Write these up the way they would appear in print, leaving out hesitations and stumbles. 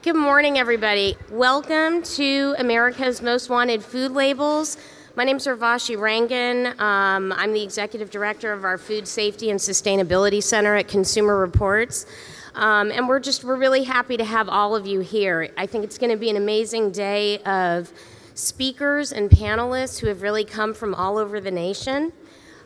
Good morning, everybody. Welcome to America's Most Wanted Food Labels. My name is Urvashi Rangan. I'm the Executive Director of our Food Safety and Sustainability Center at Consumer Reports. And we're really happy to have all of you here. I think it's going to be an amazing day of speakers and panelists who have really come from all over the nation.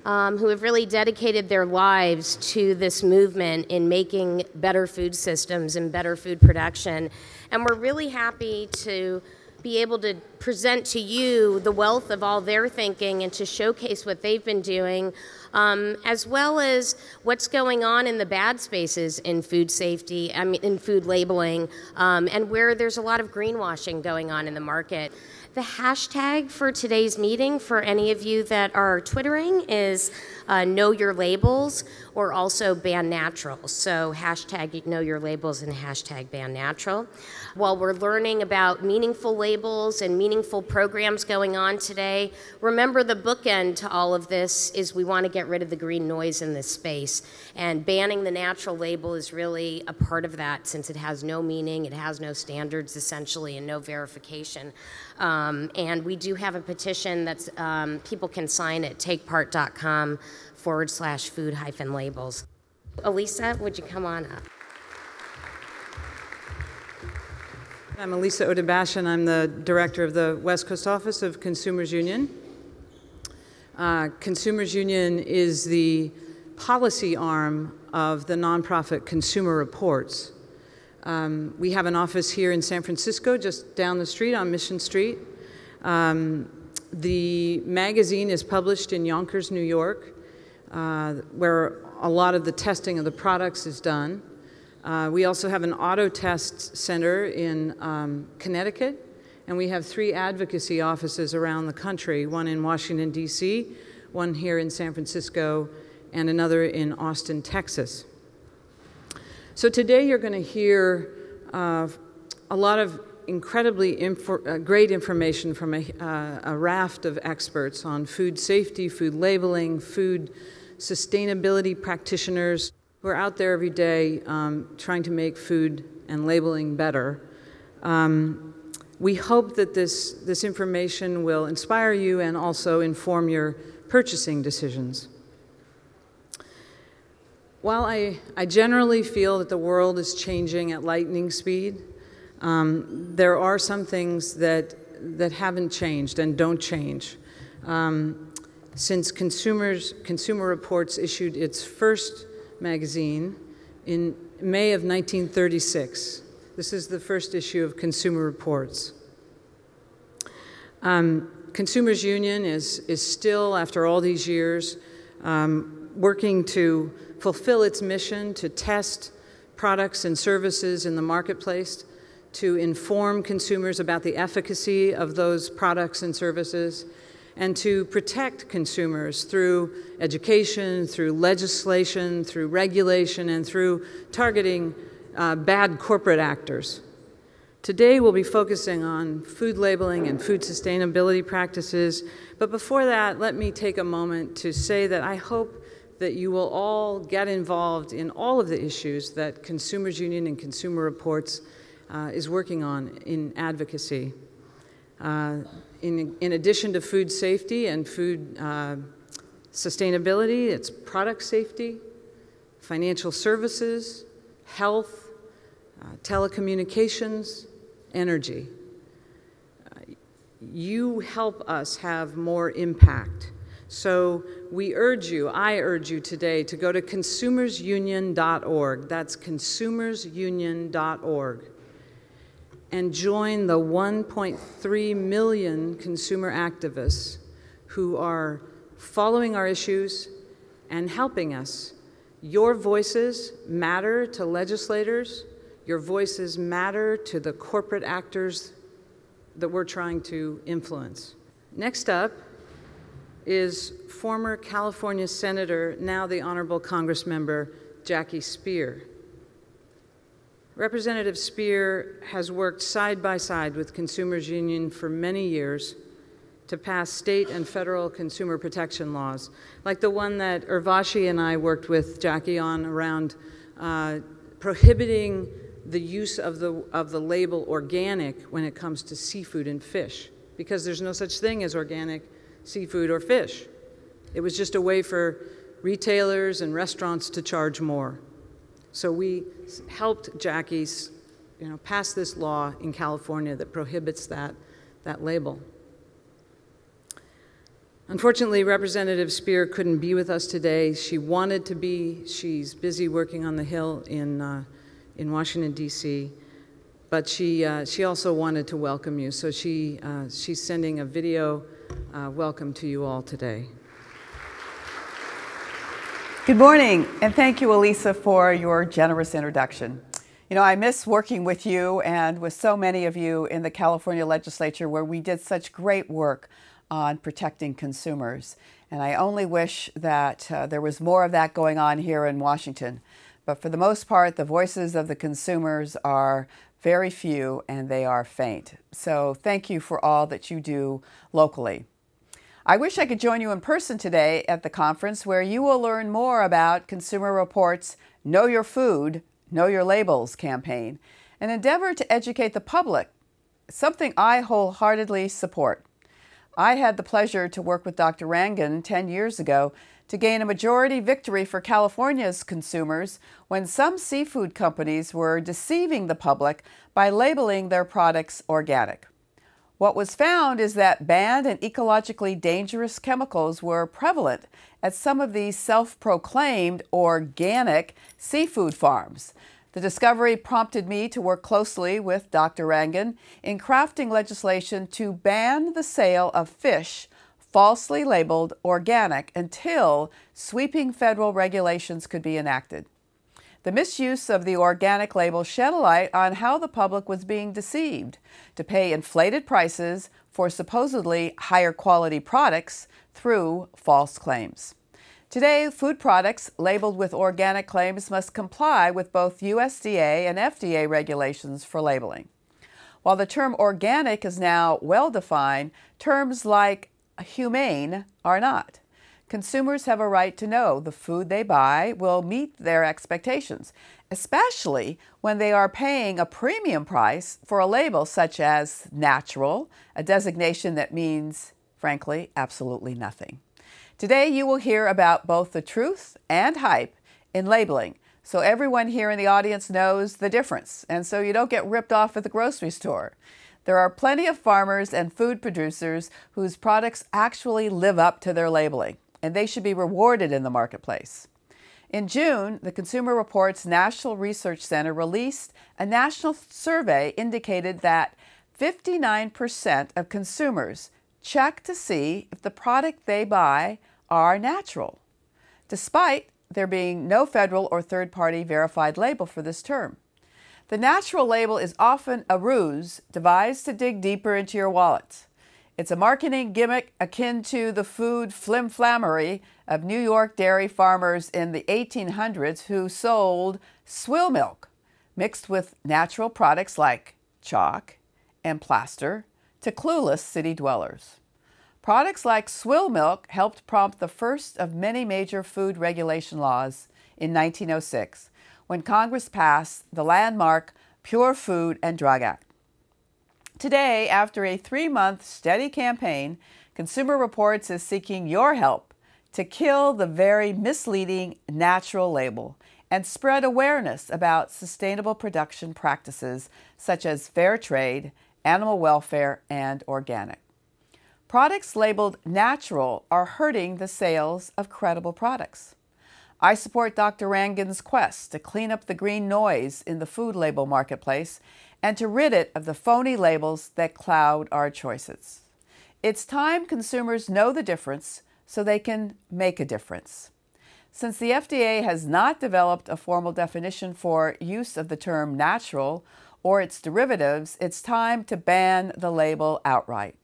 Who have really dedicated their lives to this movement in making better food systems and better food production. And we're really happy to be able to present to you the wealth of all their thinking and to showcase what they've been doing, as well as what's going on in the bad spaces in food safety, in food labeling, and where there's a lot of greenwashing going on in the market. The hashtag for today's meeting, for any of you that are Twittering, is Know Your Labels, or also Ban Natural. So hashtag Know Your Labels and hashtag Ban Natural. While we're learning about meaningful labels and meaningful programs going on today, remember the bookend to all of this is we want to get rid of the green noise in this space. And banning the natural label is really a part of that, since it has no meaning, it has no standards essentially, and no verification. And we do have a petition that's people can sign at takepart.com/food-labels. Elisa, would you come on up? I'm Elisa Odabashian. I'm the director of the West Coast office of Consumers Union. Consumers Union is the policy arm of the nonprofit Consumer Reports. We have an office here in San Francisco, just down the street on Mission Street. The magazine is published in Yonkers, New York, where a lot of the testing of the products is done. We also have an auto test center in Connecticut, and we have 3 advocacy offices around the country, one in Washington, D.C., one here in San Francisco, and another in Austin, Texas. So today you're going to hear a lot of incredibly great information from a raft of experts on food safety, food labeling, food sustainability practitioners who are out there every day trying to make food and labeling better. We hope that this information will inspire you and also inform your purchasing decisions. While I generally feel that the world is changing at lightning speed, there are some things that haven't changed and don't change. Since Consumer Reports issued its first magazine in May of 1936, this is the first issue of Consumer Reports. Consumers Union is still, after all these years, working to fulfill its mission to test products and services in the marketplace, to inform consumers about the efficacy of those products and services, and to protect consumers through education, through legislation, through regulation, and through targeting bad corporate actors. Today we'll be focusing on food labeling and food sustainability practices, but before that, let me take a moment to say that I hope that you will all get involved in all of the issues that Consumers Union and Consumer Reports is working on in advocacy. In addition to food safety and food sustainability, it's product safety, financial services, health, telecommunications, energy. You help us have more impact. So I urge you today to go to consumersunion.org. That's consumersunion.org. And join the 1.3 million consumer activists who are following our issues and helping us. Your voices matter to legislators. Your voices matter to the corporate actors that we're trying to influence. Next up is former California Senator, now the Honorable Congressmember, Jackie Speier. Representative Speier has worked side by side with Consumers Union for many years to pass state and federal consumer protection laws, like the one that Urvashi and I worked with Jackie on around prohibiting the use of the label organic when it comes to seafood and fish, because there's no such thing as organic seafood or fish. It was just a way for retailers and restaurants to charge more. So we helped Jackie's pass this law in California that prohibits that label. Unfortunately, Representative Speier couldn't be with us today. She wanted to be. She's busy working on the Hill in Washington, D.C., but she also wanted to welcome you. So she's sending a video welcome to you all today. Good morning, and thank you, Elisa, for your generous introduction. I miss working with you and with so many of you in the California legislature, where we did such great work on protecting consumers. And I only wish that there was more of that going on here in Washington. But for the most part, the voices of the consumers are very few and they are faint. So thank you for all that you do locally. I wish I could join you in person today at the conference, where you will learn more about Consumer Reports' Know Your Food, Know Your Labels campaign, an endeavor to educate the public, something I wholeheartedly support. I had the pleasure to work with Dr. Rangan 10 years ago to gain a majority victory for California's consumers when some seafood companies were deceiving the public by labeling their products organic. What was found is that banned and ecologically dangerous chemicals were prevalent at some of these self-proclaimed organic seafood farms. The discovery prompted me to work closely with Dr. Rangan in crafting legislation to ban the sale of fish falsely labeled organic until sweeping federal regulations could be enacted. The misuse of the organic label shed a light on how the public was being deceived to pay inflated prices for supposedly higher quality products through false claims. Today, food products labeled with organic claims must comply with both USDA and FDA regulations for labeling. While the term organic is now well defined, terms like humane are not. Consumers have a right to know the food they buy will meet their expectations, especially when they are paying a premium price for a label such as natural, a designation that means, frankly, absolutely nothing. Today, you will hear about both the truth and hype in labeling, so everyone here in the audience knows the difference, and so you don't get ripped off at the grocery store. There are plenty of farmers and food producers whose products actually live up to their labeling, and they should be rewarded in the marketplace. In June, the Consumer Reports National Research Center released a national survey indicated that 59% of consumers check to see if the product they buy are natural, despite there being no federal or third-party verified label for this term. The natural label is often a ruse devised to dig deeper into your wallet. It's a marketing gimmick akin to the food flim-flammery of New York dairy farmers in the 1800s who sold swill milk mixed with natural products like chalk and plaster to clueless city dwellers. Products like swill milk helped prompt the first of many major food regulation laws in 1906, when Congress passed the landmark Pure Food and Drug Act. Today, after a 3-month steady campaign, Consumer Reports is seeking your help to kill the very misleading natural label and spread awareness about sustainable production practices such as fair trade, animal welfare, and organic. Products labeled natural are hurting the sales of credible products. I support Dr. Rangan's quest to clean up the green noise in the food label marketplace and to rid it of the phony labels that cloud our choices. It's time consumers know the difference so they can make a difference. Since the FDA has not developed a formal definition for use of the term natural or its derivatives, it's time to ban the label outright.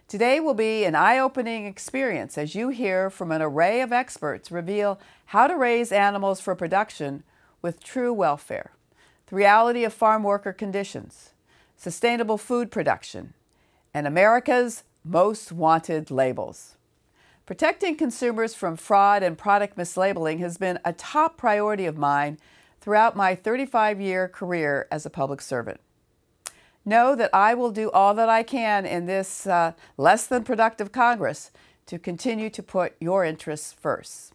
Today will be an eye-opening experience as you hear from an array of experts reveal how to raise animals for production with true welfare, the reality of farm worker conditions, sustainable food production, and America's most wanted labels. Protecting consumers from fraud and product mislabeling has been a top priority of mine throughout my 35-year career as a public servant. Know that I will do all that I can in this less than productive Congress to continue to put your interests first.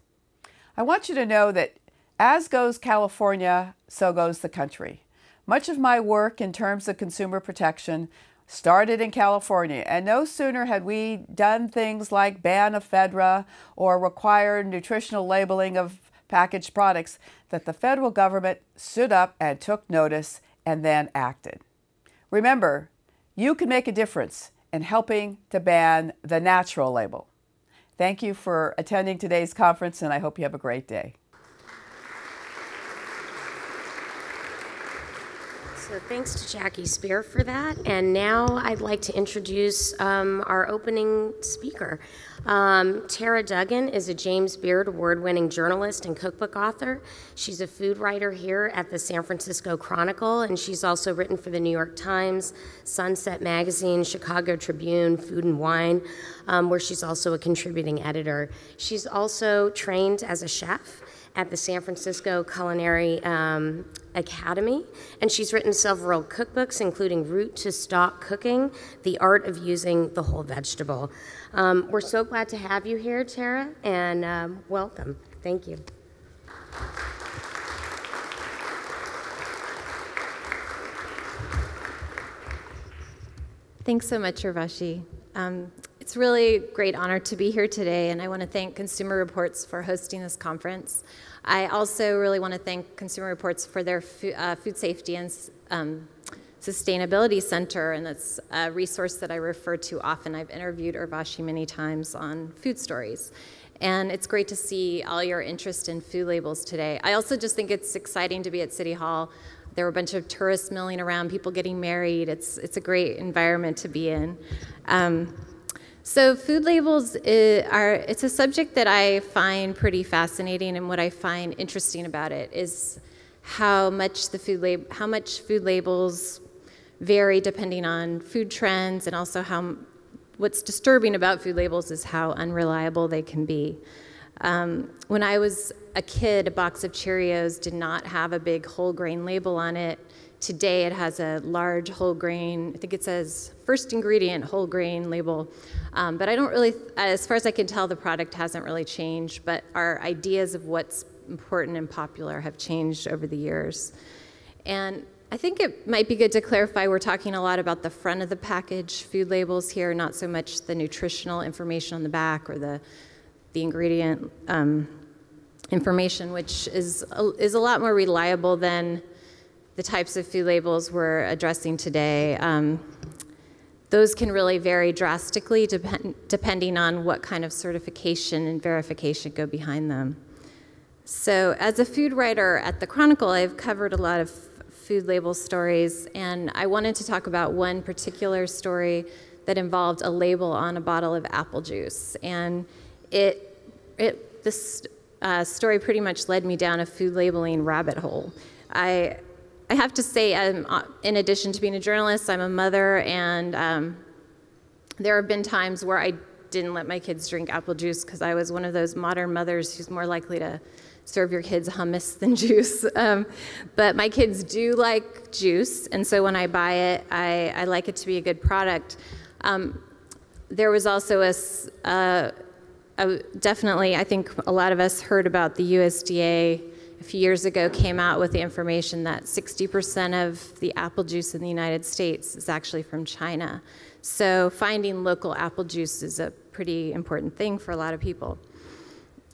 I want you to know that as goes California, so goes the country. Much of my work in terms of consumer protection started in California, and no sooner had we done things like ban ephedra or require nutritional labeling of packaged products that the federal government stood up and took notice and then acted. Remember, you can make a difference in helping to ban the natural label. Thank you for attending today's conference, and I hope you have a great day. So thanks to Jackie Speier for that. And now I'd like to introduce our opening speaker. Tara Duggan is a James Beard Award-winning journalist and cookbook author. She's a food writer here at the San Francisco Chronicle, and she's also written for the New York Times, Sunset Magazine, Chicago Tribune, Food and Wine, where she's also a contributing editor. She's also trained as a chef at the San Francisco Culinary Academy, and she's written several cookbooks, including Root to Stock Cooking, The Art of Using the Whole Vegetable. We're so glad to have you here, Tara, and welcome. Thank you. Thanks so much, Urvashi. It's really a great honor to be here today, and I want to thank Consumer Reports for hosting this conference. I also really want to thank Consumer Reports for their Food Safety and Sustainability Center, and that's a resource that I refer to often. I've interviewed Urvashi many times on food stories, and it's great to see all your interest in food labels today. I also just think it's exciting to be at City Hall. There were a bunch of tourists milling around, people getting married. It's a great environment to be in. So food labels it's a subject that I find pretty fascinating, and what I find interesting about it is how much food labels vary depending on food trends, and also what's disturbing about food labels is how unreliable they can be. When I was a kid, a box of Cheerios did not have a big whole grain label on it. Today it has a large whole grain, I think it says first ingredient whole grain label. But I don't really, as far as I can tell, the product hasn't really changed, but our ideas of what's important and popular have changed over the years. And I think it might be good to clarify, we're talking a lot about the front of the package food labels here, not so much the nutritional information on the back or the ingredient information, which is a lot more reliable than the types of food labels we're addressing today. Those can really vary drastically depending on what kind of certification and verification go behind them. So as a food writer at the Chronicle, I've covered a lot of food label stories, and I wanted to talk about one particular story that involved a label on a bottle of apple juice. And this story pretty much led me down a food labeling rabbit hole. I have to say, in addition to being a journalist, I'm a mother, and there have been times where I didn't let my kids drink apple juice because I was one of those modern mothers who's more likely to serve your kids hummus than juice. But my kids do like juice, and so when I buy it, I like it to be a good product. There was also definitely, I think a lot of us heard about the USDA a few years ago came out with the information that 60% of the apple juice in the United States is actually from China. So finding local apple juice is a pretty important thing for a lot of people.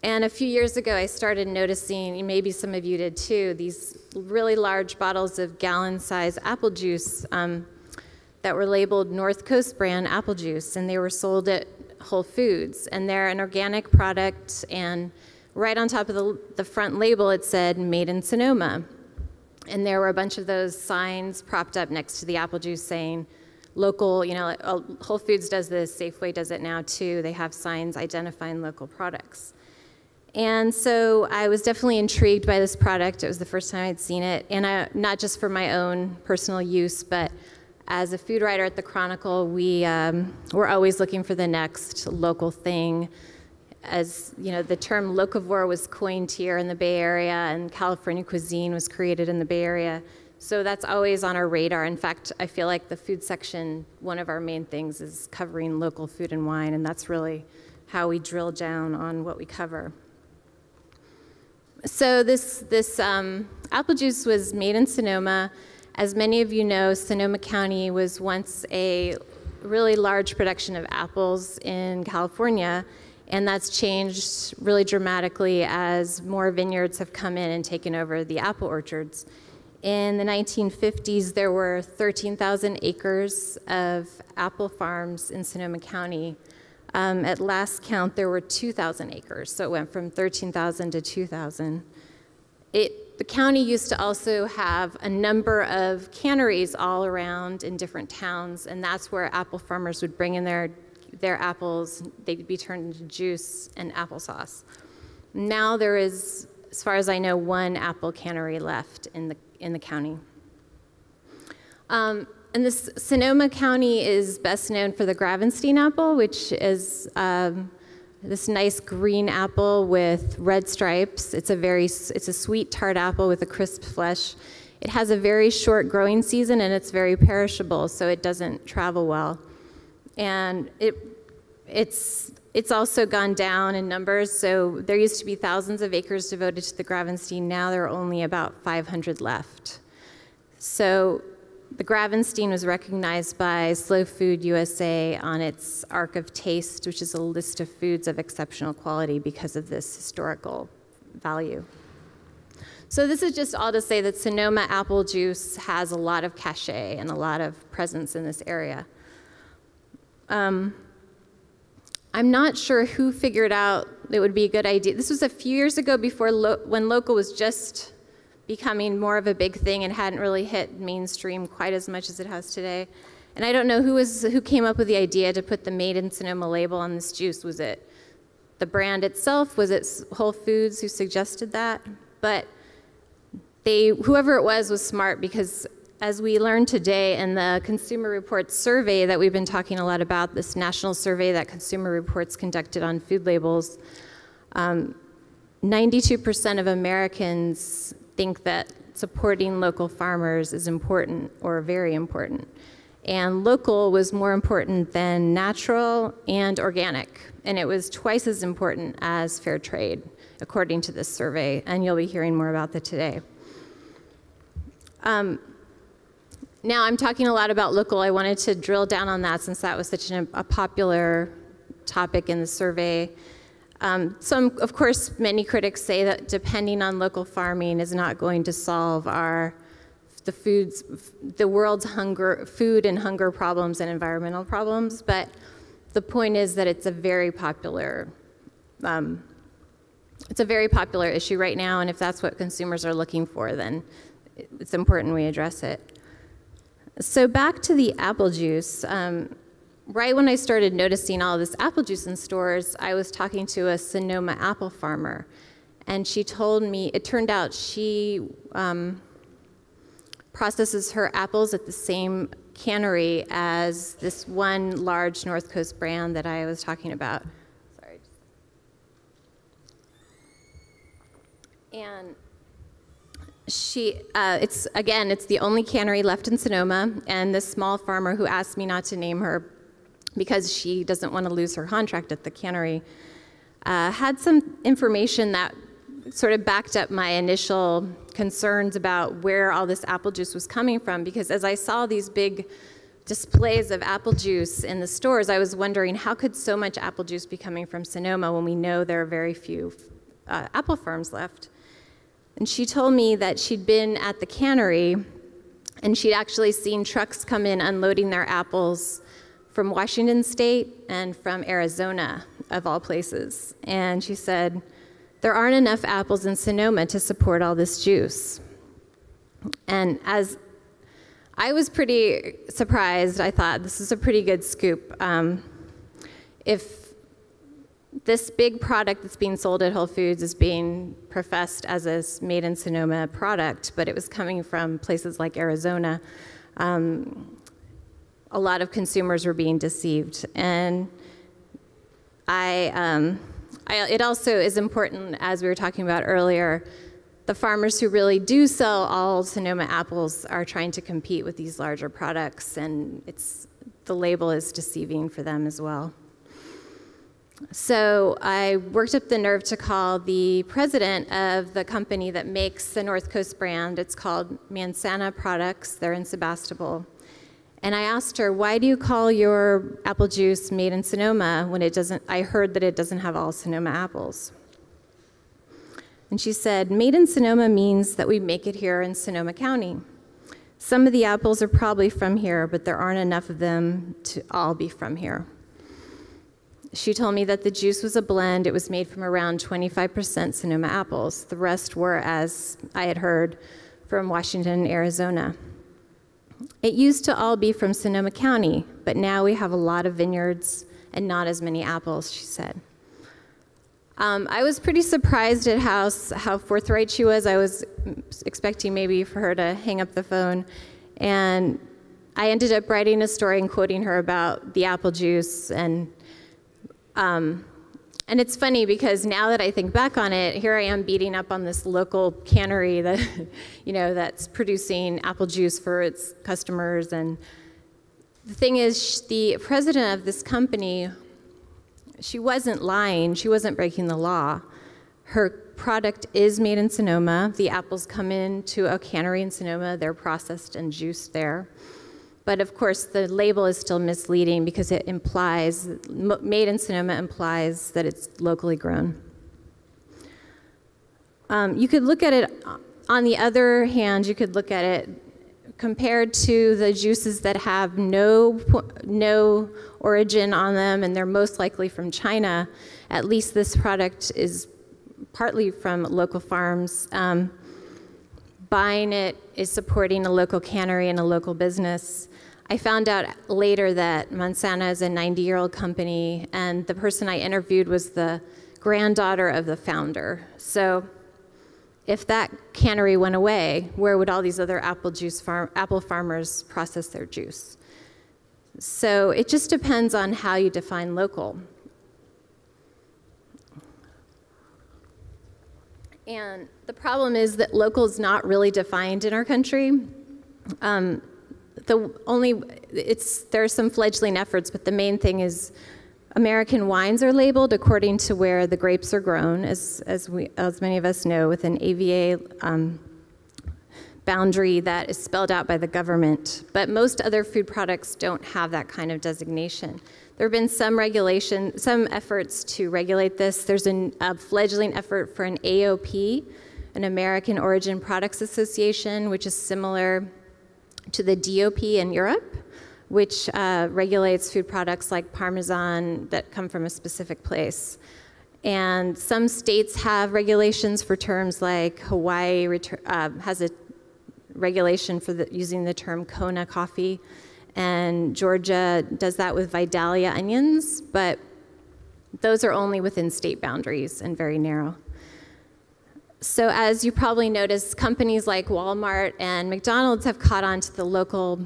And a few years ago, I started noticing, maybe some of you did too, these really large bottles of gallon-size apple juice that were labeled North Coast brand apple juice, and they were sold at Whole Foods. And they're an organic product, and right on top of the front label, it said, made in Sonoma. And there were a bunch of those signs propped up next to the apple juice saying, local, Whole Foods does this, Safeway does it now too. They have signs identifying local products. And so I was definitely intrigued by this product. It was the first time I'd seen it, and not just for my own personal use, but as a food writer at the Chronicle, we're always looking for the next local thing. as you know, the term locavore was coined here in the Bay Area, and California cuisine was created in the Bay Area. So that's always on our radar. In fact, I feel like the food section, one of our main things is covering local food and wine, and that's really how we drill down on what we cover. So this apple juice was made in Sonoma. As many of you know, Sonoma County was once a really large production of apples in California, and that's changed really dramatically as more vineyards have come in and taken over the apple orchards. In the 1950s, there were 13,000 acres of apple farms in Sonoma County. At last count, there were 2,000 acres, so it went from 13,000 to 2,000. The county used to also have a number of canneries all around in different towns, and that's where apple farmers would bring in their apples. They'd be turned into juice and applesauce. Now there is, as far as I know, one apple cannery left in the county. And this Sonoma County is best known for the Gravenstein apple, which is this nice green apple with red stripes. It's a sweet tart apple with a crisp flesh. It has a very short growing season, and it's very perishable, so it doesn't travel well. And it's also gone down in numbers. So there used to be thousands of acres devoted to the Gravenstein. Now there are only about 500 left. So the Gravenstein was recognized by Slow Food USA on its Arc of Taste, which is a list of foods of exceptional quality because of this historical value. So this is just all to say that Sonoma apple juice has a lot of cachet and a lot of presence in this area. I'm not sure who figured out it would be a good idea. This was a few years ago before when local was just becoming more of a big thing and hadn't really hit mainstream quite as much as it has today. And I don't know who came up with the idea to put the Made in Sonoma label on this juice. Was it the brand itself? Was it Whole Foods who suggested that? But whoever it was smart, because as we learned today in the Consumer Reports survey that we've been talking a lot about, this national survey that Consumer Reports conducted on food labels, 92% of Americans think that supporting local farmers is important or very important. And local was more important than natural and organic. And it was twice as important as fair trade, according to this survey. And you'll be hearing more about that today. Now I'm talking a lot about local. I wanted to drill down on that since that was such a popular topic in the survey. Of course, many critics say that depending on local farming is not going to solve the world's food and hunger problems and environmental problems, but the point is that it's a very popular issue right now, and if that's what consumers are looking for, then it's important we address it. So back to the apple juice. Right when I started noticing all this apple juice in stores, I was talking to a Sonoma apple farmer, and she told me, it turned out she processes her apples at the same cannery as this one large North Coast brand that I was talking about. Sorry. And it's the only cannery left in Sonoma, and this small farmer who asked me not to name her because she doesn't want to lose her contract at the cannery, had some information that sort of backed up my initial concerns about where all this apple juice was coming from, because as I saw these big displays of apple juice in the stores, I was wondering how could so much apple juice be coming from Sonoma when we know there are very few apple farms left. And she told me that she'd been at the cannery and she'd actually seen trucks come in unloading their apples from Washington State and from Arizona, of all places. And she said, there aren't enough apples in Sonoma to support all this juice. And as I was pretty surprised, I thought this is a pretty good scoop. If this big product that's being sold at Whole Foods is being professed as a Made in Sonoma product, but it was coming from places like Arizona, a lot of consumers were being deceived. And I it also is important, as we were talking about earlier, the farmers who really do sell all Sonoma apples are trying to compete with these larger products, and the label is deceiving for them as well. So I worked up the nerve to call the president of the company that makes the North Coast brand. It's called Manzana Products. They're in Sebastopol. And I asked her, why do you call your apple juice made in Sonoma when I heard that it doesn't have all Sonoma apples? And she said, made in Sonoma means that we make it here in Sonoma County. Some of the apples are probably from here, but there aren't enough of them to all be from here. She told me that the juice was a blend. It was made from around 25% Sonoma apples. The rest were, as I had heard, from Washington and Arizona. It used to all be from Sonoma County, but now we have a lot of vineyards and not as many apples, she said. I was pretty surprised at how forthright she was. I was expecting maybe for her to hang up the phone. And I ended up writing a story and quoting her about the apple juice. And it's funny because now that I think back on it, here I am beating up on this local cannery that, that's producing apple juice for its customers. And the thing is, the president of this company, she wasn't lying. She wasn't breaking the law. Her product is made in Sonoma. The apples come into a cannery in Sonoma. They're processed and juiced there. But of course, the label is still misleading because it implies, made in Sonoma implies that it's locally grown. You could look at it, on the other hand, you could look at it compared to the juices that have no origin on them, and they're most likely from China. At least this product is partly from local farms. Buying it is supporting a local cannery and a local business. I found out later that Manzana is a 90-year-old company, and the person I interviewed was the granddaughter of the founder. So if that cannery went away, where would all these other apple farmers process their juice? So it just depends on how you define local. And the problem is that local is not really defined in our country. There are some fledgling efforts, but the main thing is American wines are labeled according to where the grapes are grown, as many of us know, with an AVA boundary that is spelled out by the government. But most other food products don't have that kind of designation. There have been some efforts to regulate this. There's a fledgling effort for an AOP, an American Origin Products Association, which is similar to the DOP in Europe, which regulates food products like Parmesan that come from a specific place. And some states have regulations for terms like Hawaii has a regulation for using the term Kona coffee, and Georgia does that with Vidalia onions, but those are only within state boundaries and very narrow. So as you probably noticed, companies like Walmart and McDonald's have caught on to the local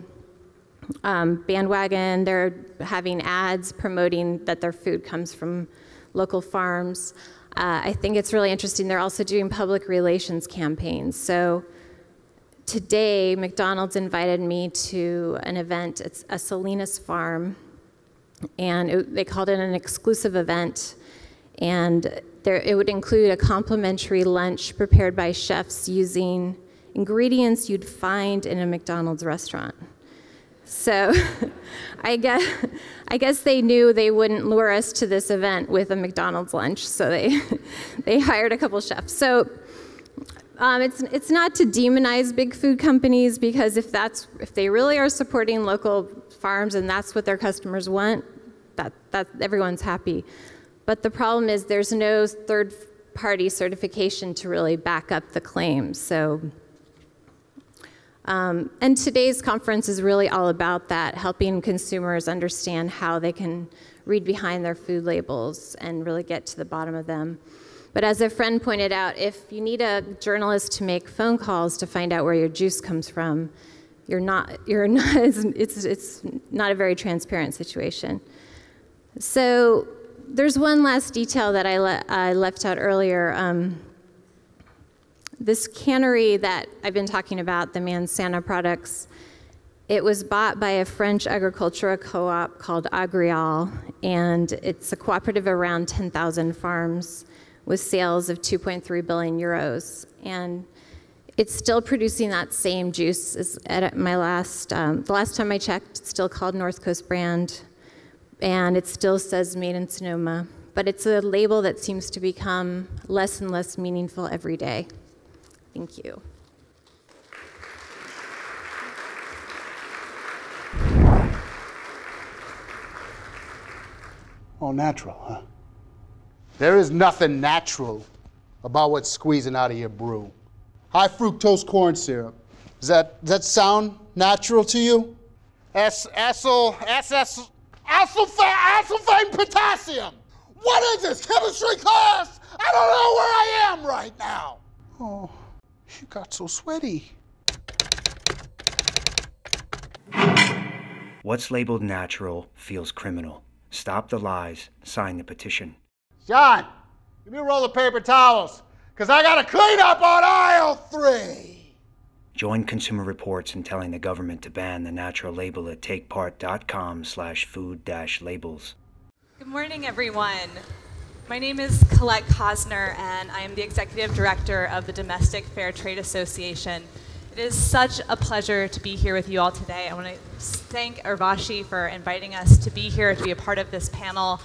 bandwagon. They're having ads promoting that their food comes from local farms. I think it's really interesting. They're also doing public relations campaigns. So today, McDonald's invited me to an event. It's a Salinas farm, and they called it an exclusive event. And it would include a complimentary lunch prepared by chefs using ingredients you'd find in a McDonald's restaurant. So I guess they knew they wouldn't lure us to this event with a McDonald's lunch, so they hired a couple chefs. So it's not to demonize big food companies, because if they really are supporting local farms and that's what their customers want, that everyone's happy. But the problem is there's no third-party certification to really back up the claims. So, and today's conference is really all about that, helping consumers understand how they can read behind their food labels and really get to the bottom of them. But as a friend pointed out, if you need a journalist to make phone calls to find out where your juice comes from, it's not a very transparent situation. So there's one last detail that I left out earlier. This cannery that I've been talking about, the Mansana products, it was bought by a French agricultural co-op called Agrial, and it's a cooperative of around 10,000 farms with sales of 2.3 billion euros. And it's still producing that same juice as at the last time I checked. It's still called North Coast brand, and it still says made in Sonoma. But it's a label that seems to become less and less meaningful every day. Thank you. Oh, natural, huh? There is nothing natural about what's squeezing out of your brew. High fructose corn syrup. Does that sound natural to you? Asylphane potassium. What is this, chemistry class? I don't know where I am right now. Oh, you got so sweaty. What's labeled natural feels criminal. Stop the lies. Sign the petition. John, give me a roll of paper towels, because I got to clean up on aisle 3. Join Consumer Reports in telling the government to ban the natural label at takepart.com/food-labels. Good morning, everyone. My name is Colette Cosner, and I am the Executive Director of the Domestic Fair Trade Association. It is such a pleasure to be here with you all today. I want to thank Urvashi for inviting us to be here to be a part of this panel.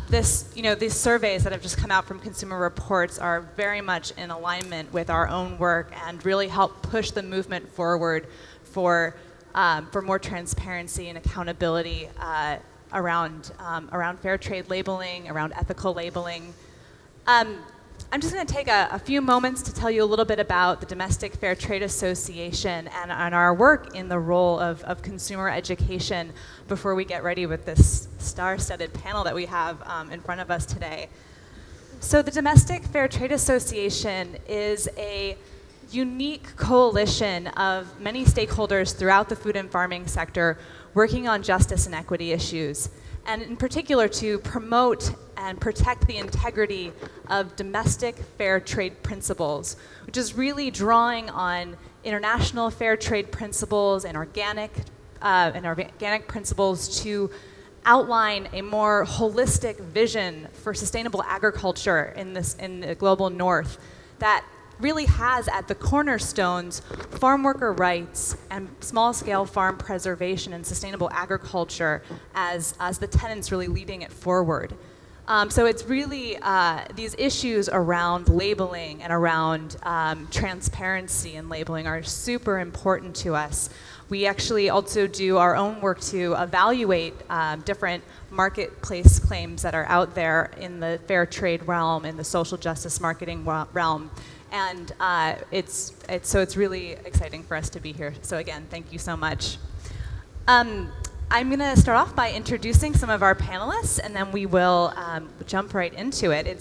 These surveys that have just come out from Consumer Reports are very much in alignment with our own work and really help push the movement forward for more transparency and accountability around fair trade labeling, around ethical labeling. I'm just going to take a few moments to tell you a little bit about the Domestic Fair Trade Association and our work in the role of consumer education before we get ready with this star-studded panel that we have in front of us today. So the Domestic Fair Trade Association is a unique coalition of many stakeholders throughout the food and farming sector working on justice and equity issues, and in particular to promote and protect the integrity of domestic fair trade principles, which is really drawing on international fair trade principles and organic principles to outline a more holistic vision for sustainable agriculture in the global north that really has at the cornerstones farm worker rights and small-scale farm preservation and sustainable agriculture as the tenets really leading it forward. So it's really these issues around labeling and around transparency and labeling are super important to us. We actually also do our own work to evaluate different marketplace claims that are out there in the fair trade realm, in the social justice marketing realm. And it's really exciting for us to be here. So again, thank you so much. I'm going to start off by introducing some of our panelists, and then we will jump right into it. I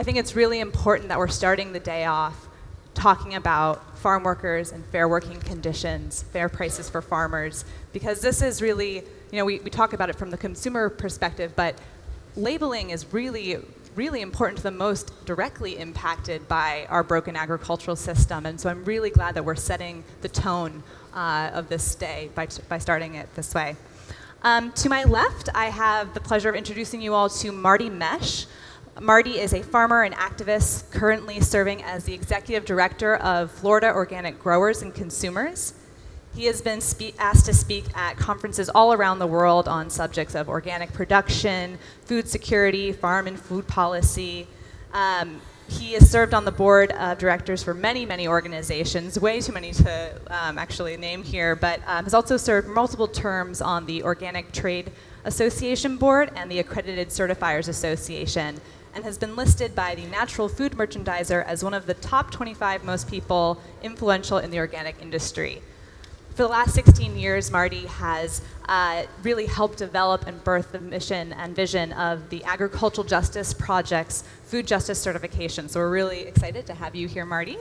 think it's really important that we're starting the day off talking about farm workers and fair working conditions, fair prices for farmers, because this is really, we talk about it from the consumer perspective, but labeling is really important to the most directly impacted by our broken agricultural system. And so I'm really glad that we're setting the tone of this day by starting it this way. To my left, I have the pleasure of introducing you all to Marty Mesh. Marty is a farmer and activist currently serving as the executive director of Florida Organic Growers and Consumers. He has been asked to speak at conferences all around the world on subjects of organic production, food security, farm and food policy. He has served on the board of directors for many, many organizations, way too many to actually name here, but has also served multiple terms on the Organic Trade Association Board and the Accredited Certifiers Association, and has been listed by the Natural Food Merchandiser as one of the top 25 most people influential in the organic industry. For the last 16 years, Marty has really helped develop and birth the mission and vision of the Agricultural Justice Project's Food Justice Certification. So we're really excited to have you here, Marty.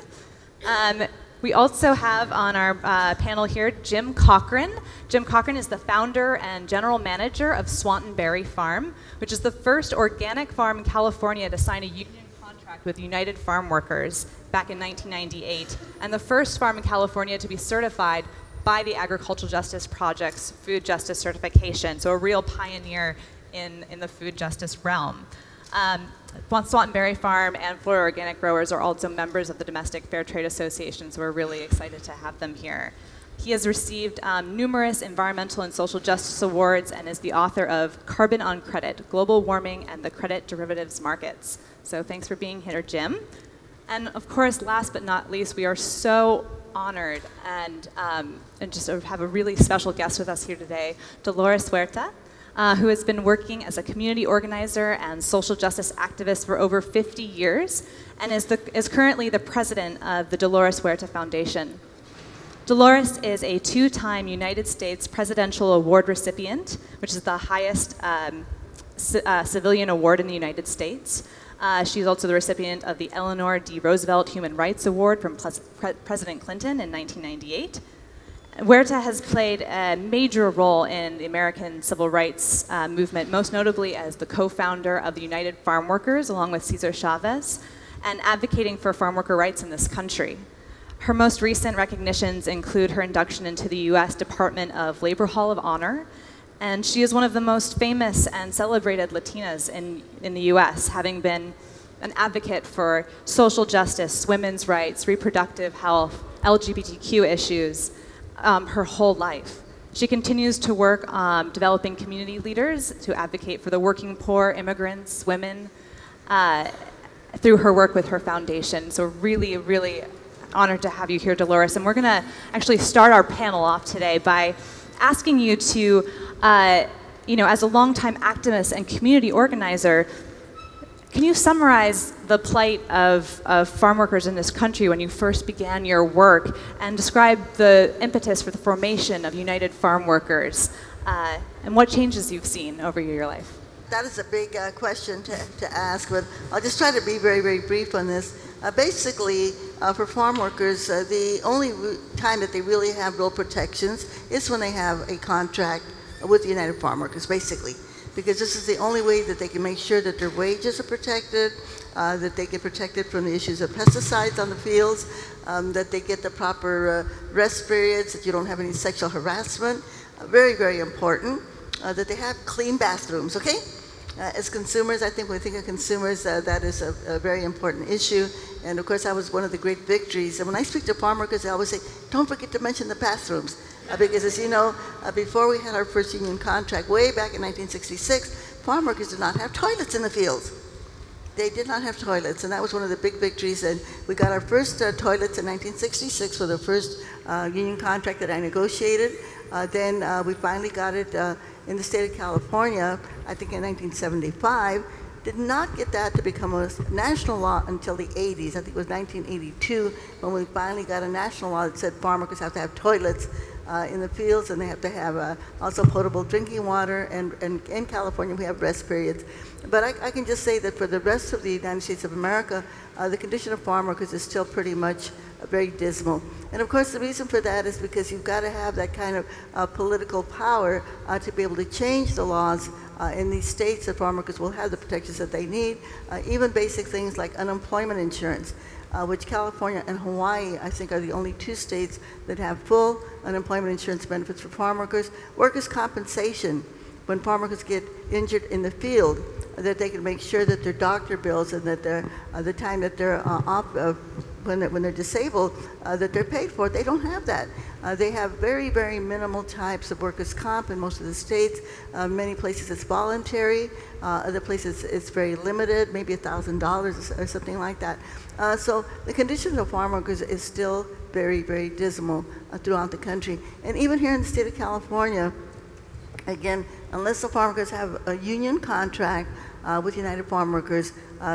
We also have on our panel here Jim Cochran. Jim Cochran is the founder and general manager of Swanton Berry Farm, which is the first organic farm in California to sign a union contract with United Farm Workers back in 1998, and the first farm in California to be certified by the Agricultural Justice Project's Food Justice Certification, so a real pioneer in the food justice realm. Swanton Berry Farm and Florida Organic Growers are also members of the Domestic Fair Trade Association, so we're really excited to have them here. He has received numerous environmental and social justice awards and is the author of Carbon on Credit, Global Warming and the Credit Derivatives Markets. So thanks for being here, Jim. And of course, last but not least, we are so honored and just have a really special guest with us here today, Dolores Huerta, who has been working as a community organizer and social justice activist for over 50 years and is currently the president of the Dolores Huerta Foundation. Dolores is a two-time United States Presidential Award recipient, which is the highest civilian award in the United States. She's also the recipient of the Eleanor D. Roosevelt Human Rights Award from President Clinton in 1998. Huerta has played a major role in the American civil rights movement, most notably as the co-founder of the United Farm Workers, along with Cesar Chavez, and advocating for farm worker rights in this country. Her most recent recognitions include her induction into the U.S. Department of Labor Hall of Honor, and she is one of the most famous and celebrated Latinas in the U.S., having been an advocate for social justice, women's rights, reproductive health, LGBTQ issues, her whole life. She continues to work developing community leaders to advocate for the working poor, immigrants, women, through her work with her foundation. So really, really honored to have you here, Dolores. And we're going to actually start our panel off today by asking you to, as a longtime activist and community organizer, can you summarize the plight of farm workers in this country when you first began your work and describe the impetus for the formation of United Farm Workers and what changes you've seen over your life? That is a big question to ask, but I'll just try to be very, very brief on this. Basically, for farm workers, the only time that they really have real protections is when they have a contract with the United Farm Workers, basically. Because this is the only way that they can make sure that their wages are protected, that they get protected from the issues of pesticides on the fields, that they get the proper rest periods, that you don't have any sexual harassment. Very, very important. That they have clean bathrooms, okay? As consumers, I think when we think of consumers, that is a very important issue. And of course, that was one of the great victories. And when I speak to farm workers, I always say, don't forget to mention the bathrooms. Because as you know, before we had our first union contract, way back in 1966, farm workers did not have toilets in the fields. They did not have toilets, and that was one of the big victories. And we got our first toilets in 1966 for the first union contract that I negotiated. Then we finally got it in the state of California, I think in 1975. Did not get that to become a national law until the 80s. I think it was 1982 when we finally got a national law that said farm workers have to have toilets in the fields, and they have to have also potable drinking water, and in California we have rest periods. But I can just say that for the rest of the United States of America, the condition of farm workers is still pretty much very dismal. And of course the reason for that is because you've got to have that kind of political power to be able to change the laws in these states that farm workers will have the protections that they need, even basic things like unemployment insurance. Which California and Hawaii, I think, are the only two states that have full unemployment insurance benefits for farm workers. Workers' compensation, when farm workers get injured in the field, that they can make sure that their doctor bills and that the time that they're off, when they're disabled, that they're paid for. They don't have that. They have very, very minimal types of workers' comp in most of the states. Many places it's voluntary. Other places it's very limited, maybe $1,000 or something like that. So the condition of farm workers is still very, very dismal throughout the country. And even here in the state of California, again, unless the farm workers have a union contract with United Farm Workers,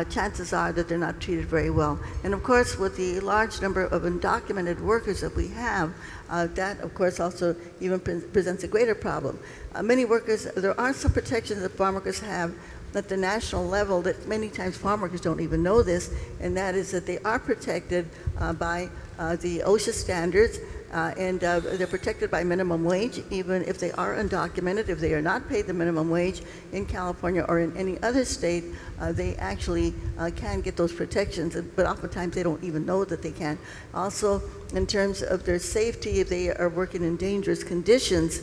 chances are that they're not treated very well. And of course, with the large number of undocumented workers that we have, that of course also even presents a greater problem. Many workers, there are some protections that farm workers have at the national level that many times farm workers don't even know this, and that is that they are protected by the OSHA standards, and they're protected by minimum wage, even if they are undocumented. If they are not paid the minimum wage in California or in any other state, they actually can get those protections, but oftentimes they don't even know that they can. Also, in terms of their safety, if they are working in dangerous conditions,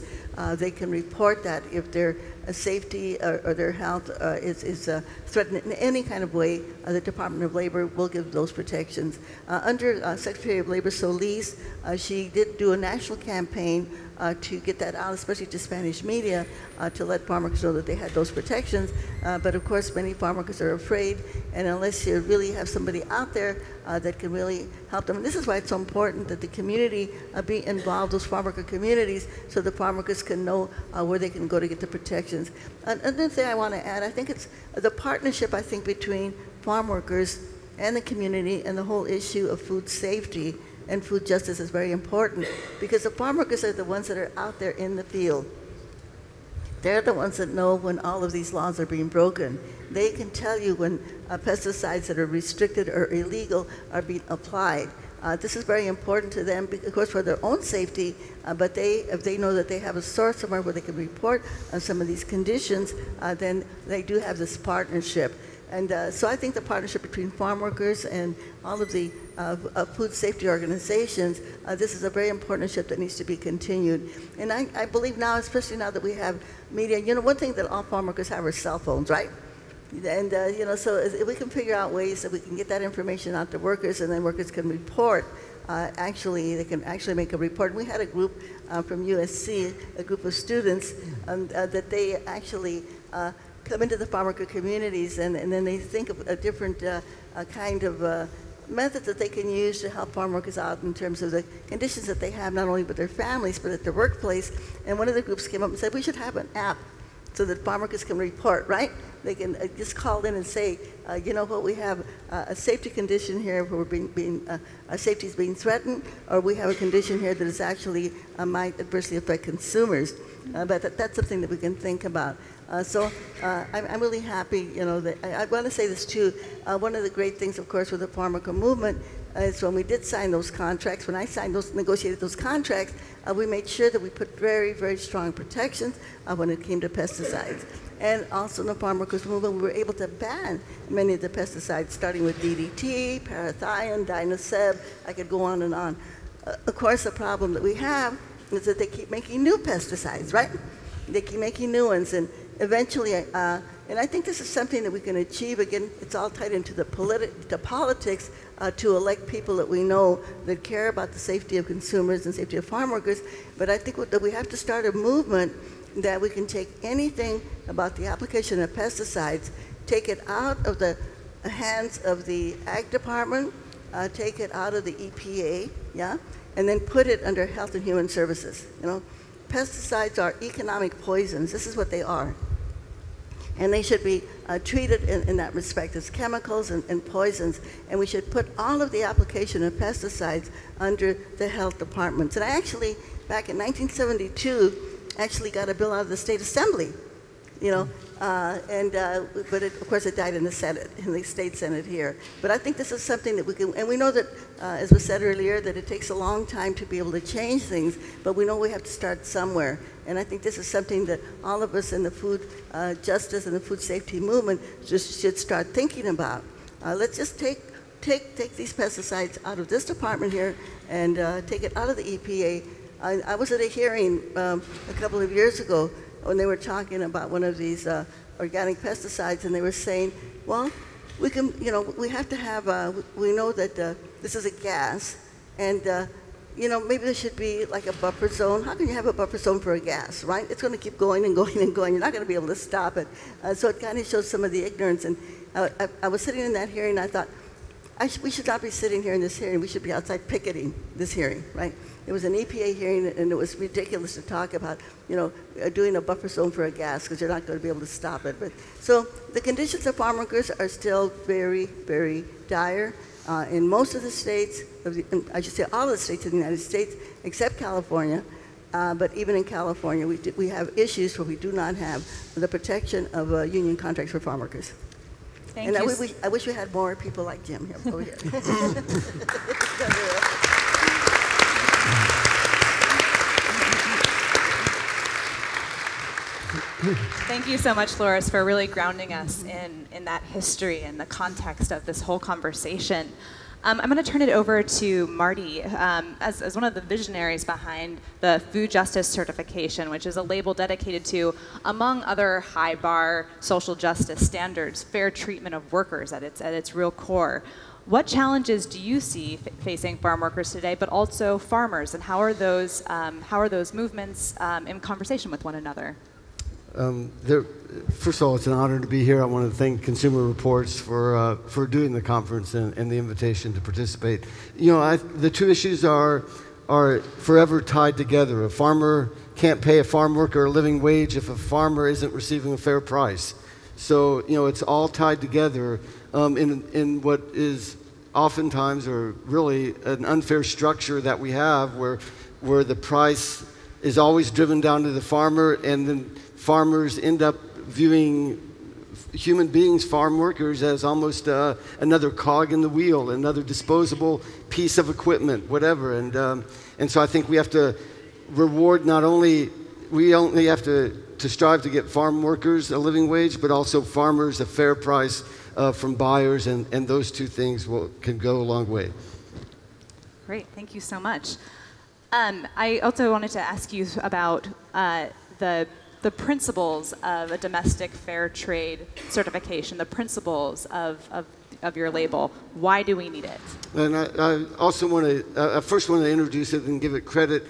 they can report that if their safety or their health is threatened in any kind of way. The Department of Labor will give those protections. Under Secretary of Labor Solis, she did do a national campaign to get that out, especially to Spanish media, to let farm workers know that they had those protections. But of course, many farm workers are afraid, and unless you really have somebody out there that can really help them. And this is why it's so important that the community be involved, those farm worker communities, so the farm workers can know where they can go to get the protections. Another thing I want to add, I think it's the partnership, I think, between farm workers and the community and the whole issue of food safety and food justice is very important, because the farm workers are the ones that are out there in the field. They're the ones that know when all of these laws are being broken. They can tell you when pesticides that are restricted or illegal are being applied. This is very important to them, of course, for their own safety, but if they know that they have a source somewhere where they can report on some of these conditions, then they do have this partnership. And so I think the partnership between farm workers and all of the food safety organizations, this is a very important partnership that needs to be continued. And I believe now, especially now that we have media, you know, one thing that all farm workers have are cell phones, right? And you know, so if we can figure out ways that we can get that information out to workers, and then workers can report, they can actually make a report. We had a group from USC, a group of students, that they actually come into the farm worker communities, and then they think of a different kind of methods that they can use to help farm workers out in terms of the conditions that they have, not only with their families, but at their workplace. And one of the groups came up and said, we should have an app so that farm workers can report, right? They can just call in and say, you know what, we have a safety condition here where our safety is being threatened, or we have a condition here that is actually might adversely affect consumers. But that's something that we can think about. So I'm really happy, you know, that I want to say this too. One of the great things, of course, with the farm worker movement is when we did sign those contracts, when I negotiated those contracts, we made sure that we put very, very strong protections when it came to pesticides. And also in the farm workers movement, we were able to ban many of the pesticides, starting with DDT, parathion, Dynaseb. I could go on and on. Of course, the problem that we have is that they keep making new pesticides, right? They keep making new ones, and eventually, and I think this is something that we can achieve. Again, it's all tied into the politics to elect people that we know that care about the safety of consumers and safety of farm workers. But I think that we have to start a movement that we can take anything about the application of pesticides, take it out of the hands of the Ag Department, take it out of the EPA, yeah, and then put it under Health and Human Services. You know, pesticides are economic poisons. This is what they are. And they should be treated in that respect as chemicals and poisons. And we should put all of the application of pesticides under the health departments. And I actually, back in 1972, actually got a bill out of the state assembly, you know, but of course it died in the Senate, in the state Senate here. But I think this is something that we can, and we know that, as was said earlier, that it takes a long time to be able to change things, but we know we have to start somewhere. And I think this is something that all of us in the food justice and the food safety movement just should start thinking about. Let's just take these pesticides out of this department here and take it out of the EPA. I was at a hearing a couple of years ago when they were talking about one of these organic pesticides, and they were saying, well, we can, you know, we have to have, we know that this is a gas, and you know, maybe there should be like a buffer zone. How can you have a buffer zone for a gas, right? It's going to keep going and going and going. You're not going to be able to stop it. So it kind of shows some of the ignorance. And I was sitting in that hearing, and I thought, we should not be sitting here in this hearing. We should be outside picketing this hearing, right? It was an EPA hearing, and it was ridiculous to talk about, you know, doing a buffer zone for a gas, because you're not going to be able to stop it. But so the conditions of farm workers are still very, very dire. In most of the states, I should say all of the states in the United States, except California, But even in California, we have issues where we do not have the protection of union contracts for farm workers. Thank and you. I wish we had more people like Jim here over here. Thank you so much, Dolores, for really grounding us in that history and the context of this whole conversation. I'm going to turn it over to Marty as one of the visionaries behind the Food Justice Certification, which is a label dedicated to, among other high bar social justice standards, fair treatment of workers at its real core. What challenges do you see facing farm workers today, but also farmers, and how are those movements in conversation with one another? First of all, it's an honor to be here. I want to thank Consumer Reports for doing the conference and the invitation to participate. You know, the two issues are forever tied together. A farmer can't pay a farm worker a living wage if a farmer isn't receiving a fair price. So, you know, it's all tied together in what is oftentimes, or really, an unfair structure that we have where the price is always driven down to the farmer, and then farmers end up viewing human beings, farm workers, as almost another cog in the wheel, another disposable piece of equipment, whatever. And so I think we have to reward we only have to strive to get farm workers a living wage, but also farmers a fair price from buyers, and those two things can go a long way. Great, thank you so much. I also wanted to ask you about the principles of a domestic fair trade certification, the principles of your label. Why do we need it? And I also want to, first want to introduce it and give it credit.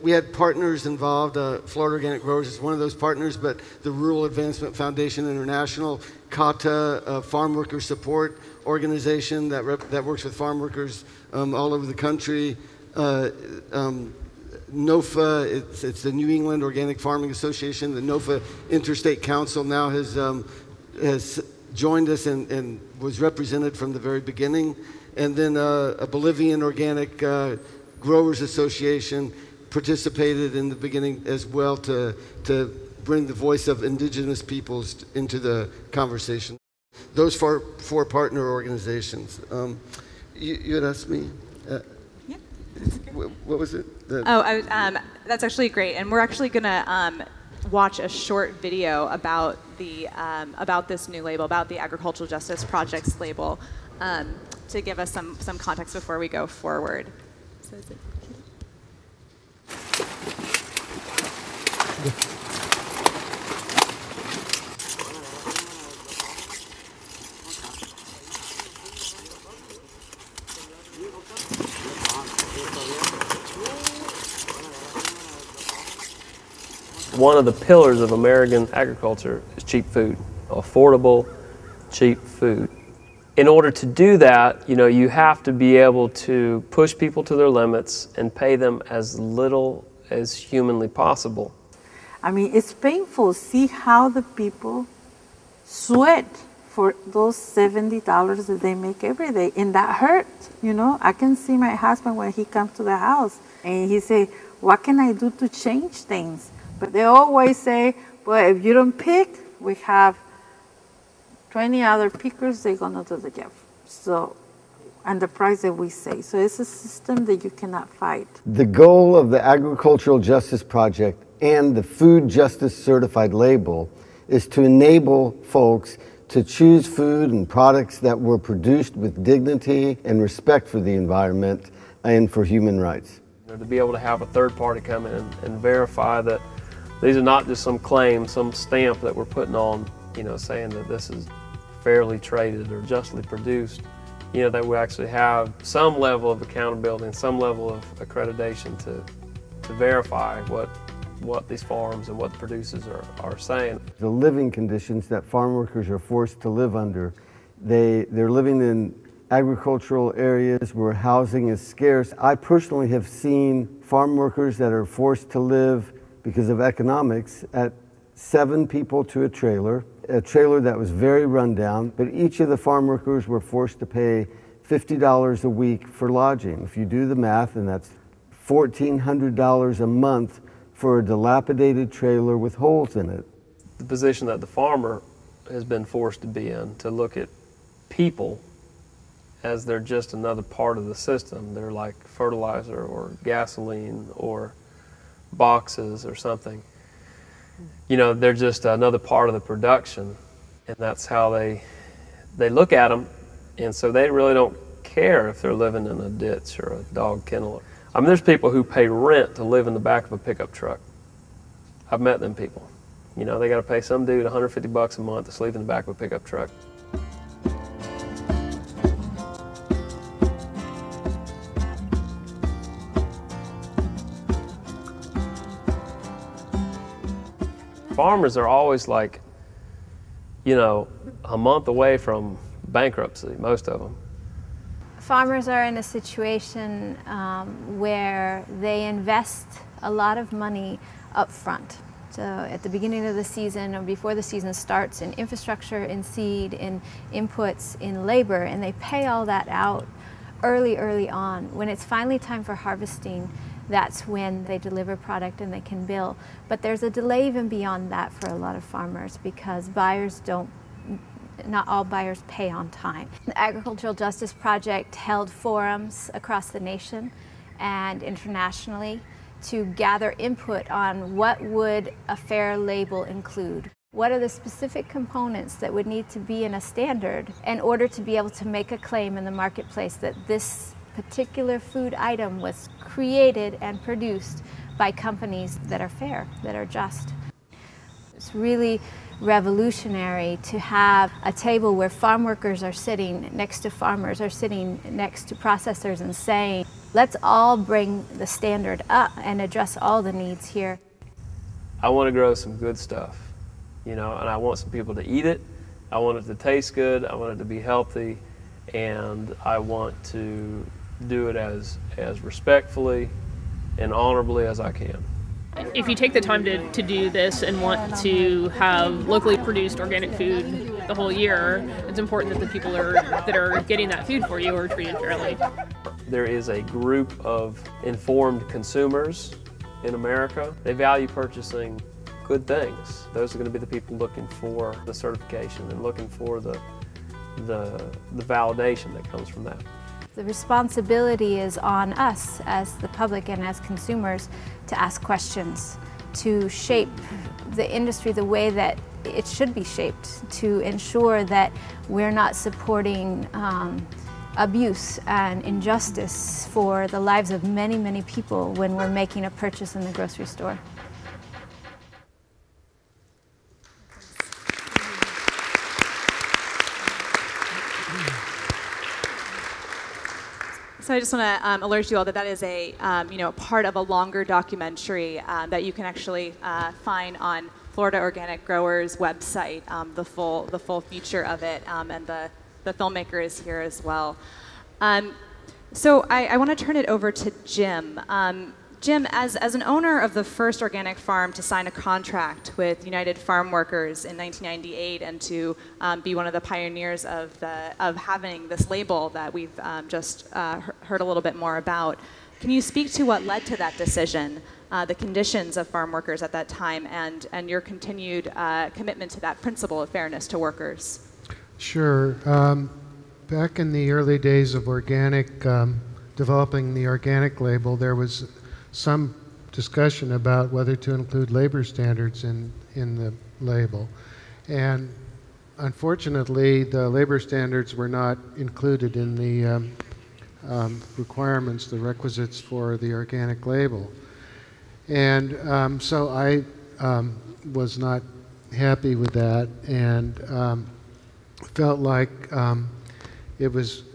We had partners involved. Florida Organic Growers is one of those partners, but the Rural Advancement Foundation International, CATA, Farm Worker Support Organization that works with farm workers all over the country. NOFA, it's the New England Organic Farming Association. The NOFA Interstate Council now has joined us and was represented from the very beginning. And then a Bolivian Organic Growers Association participated in the beginning as well to bring the voice of indigenous peoples into the conversation. Those four partner organizations. You had asked me? What was it? That's actually great, and we're actually going to watch a short video about this new label, about the Agricultural Justice Project's label, to give us some context before we go forward. So is it? One of the pillars of American agriculture is cheap food, affordable, cheap food. In order to do that, you have to be able to push people to their limits and pay them as little as humanly possible. I mean, it's painful to see how the people sweat for those $70 that they make every day, and that hurts, I can see my husband when he comes to the house, and he say, what can I do to change things? But they always say, well, if you don't pick, we have 20 other pickers, they're going to do the job. So, and the price that we say. So it's a system that you cannot fight. The goal of the Agricultural Justice Project and the Food Justice Certified label is to enable folks to choose food and products that were produced with dignity and respect for the environment and for human rights. To be able to have a third party come in and verify that these are not just some claim, some stamp that we're putting on, saying that this is fairly traded or justly produced, that we actually have some level of accountability and some level of accreditation to verify what these farms and what the producers are saying. The living conditions that farm workers are forced to live under, they're living in agricultural areas where housing is scarce. I personally have seen farm workers that are forced to live because of economics at 7 people to a trailer that was very rundown, but each of the farm workers were forced to pay $50 a week for lodging. If you do the math, and that's $1,400 a month for a dilapidated trailer with holes in it. The position that the farmer has been forced to be in, to look at people as they're just another part of the system. They're like fertilizer or gasoline or boxes or something. You know, they're just another part of the production, and that's how they look at them, and so they really don't care if they're living in a ditch or a dog kennel. I mean, there's people who pay rent to live in the back of a pickup truck. I've met them people. You know, they got to pay some dude $150 a month to sleep in the back of a pickup truck. Farmers are always like, you know, a month away from bankruptcy, most of them. Farmers are in a situation where they invest a lot of money up front. So at the beginning of the season or before the season starts, in infrastructure, in seed, in inputs, in labor, and they pay all that out early on. When it's finally time for harvesting, that's when they deliver product and they can bill. But there's a delay even beyond that for a lot of farmers because not all buyers pay on time. The Agricultural Justice Project held forums across the nation and internationally to gather input on what would a fair label include. What are the specific components that would need to be in a standard in order to be able to make a claim in the marketplace that this particular food item was created and produced by companies that are fair, that are just. It's really revolutionary to have a table where farm workers are sitting next to farmers, are sitting next to processors and saying, let's all bring the standard up and address all the needs here. I want to grow some good stuff, you know, and I want some people to eat it. I want it to taste good. I want it to be healthy, and I want to do it as respectfully and honorably as I can. If you take the time to do this and want to have locally produced organic food the whole year, it's important that the people that are getting that food for you are treated fairly. There is a group of informed consumers in America. They value purchasing good things. Those are going to be the people looking for the certification and looking for the validation that comes from that. The responsibility is on us as the public and as consumers to ask questions, to shape the industry the way that it should be shaped, to ensure that we're not supporting abuse and injustice for the lives of many, many people when we're making a purchase in the grocery store. So I just want to alert you all that that is a part of a longer documentary that you can actually find on Florida Organic Growers website, the full feature of it, and the filmmaker is here as well. So I want to turn it over to Jim. Jim, as an owner of the first organic farm to sign a contract with United Farm Workers in 1998 and to be one of the pioneers of having this label that we've just heard a little bit more about, can you speak to what led to that decision, the conditions of farm workers at that time, and your continued commitment to that principle of fairness to workers? Sure. Back in the early days of organic, developing the organic label, there was some discussion about whether to include labor standards in the label. And unfortunately, the labor standards were not included in the requirements, the requisites for the organic label. And so I was not happy with that and felt like it was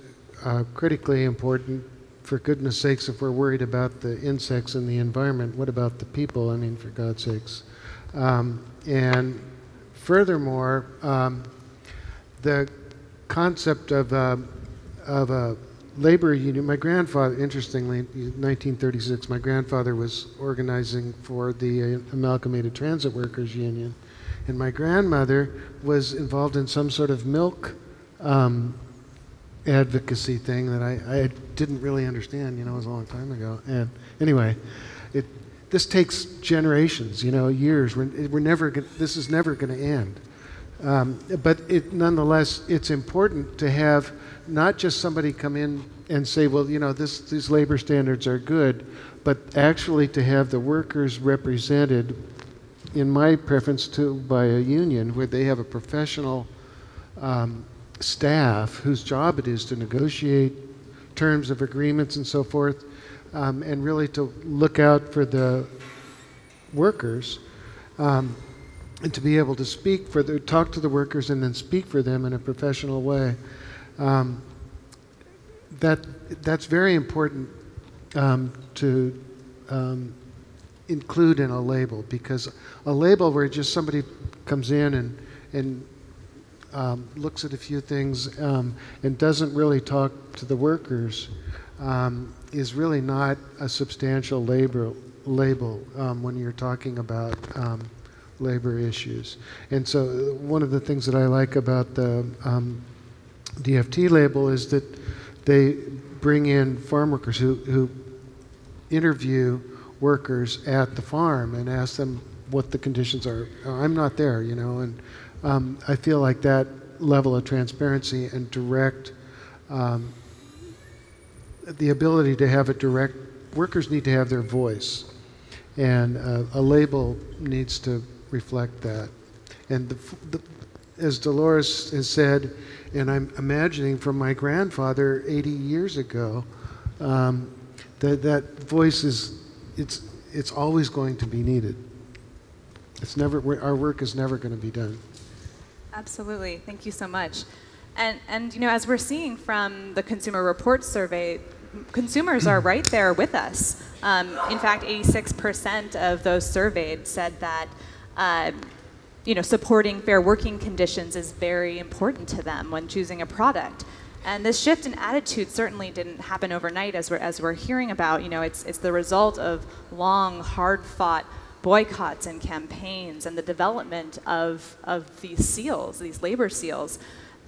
critically important. For goodness sakes, if we're worried about the insects and the environment, what about the people? I mean, for God's sakes. And furthermore, the concept of a labor union, my grandfather, interestingly, in 1936, my grandfather was organizing for the Amalgamated Transit Workers Union, and my grandmother was involved in some sort of milk advocacy thing that I didn't really understand, it was a long time ago. And anyway, this takes generations, years. This is never going to end. But nonetheless, it's important to have not just somebody come in and say, well, these labor standards are good, but actually to have the workers represented, in my preference, by a union where they have a professional staff whose job it is to negotiate terms of agreements and so forth, and really to look out for the workers, and to be able to talk to the workers and then speak for them in a professional way. That's very important to include in a label, because a label where just somebody comes in and looks at a few things and doesn't really talk to the workers is really not a substantial label when you're talking about labor issues. And so one of the things that I like about the DFT label is that they bring in farm workers who interview workers at the farm and ask them what the conditions are. I'm not there, and I feel like that level of transparency and direct, the ability to have workers need to have their voice, and a label needs to reflect that. And as Dolores has said, and I'm imagining from my grandfather 80 years ago, that voice it's always going to be needed. Our work is never going to be done. Absolutely. Thank you so much. And as we're seeing from the Consumer Reports survey, consumers are right there with us. In fact, 86% of those surveyed said that supporting fair working conditions is very important to them when choosing a product. And this shift in attitude certainly didn't happen overnight, as we're hearing about. It's the result of long, hard-fought boycotts and campaigns and the development of these seals, these labor seals.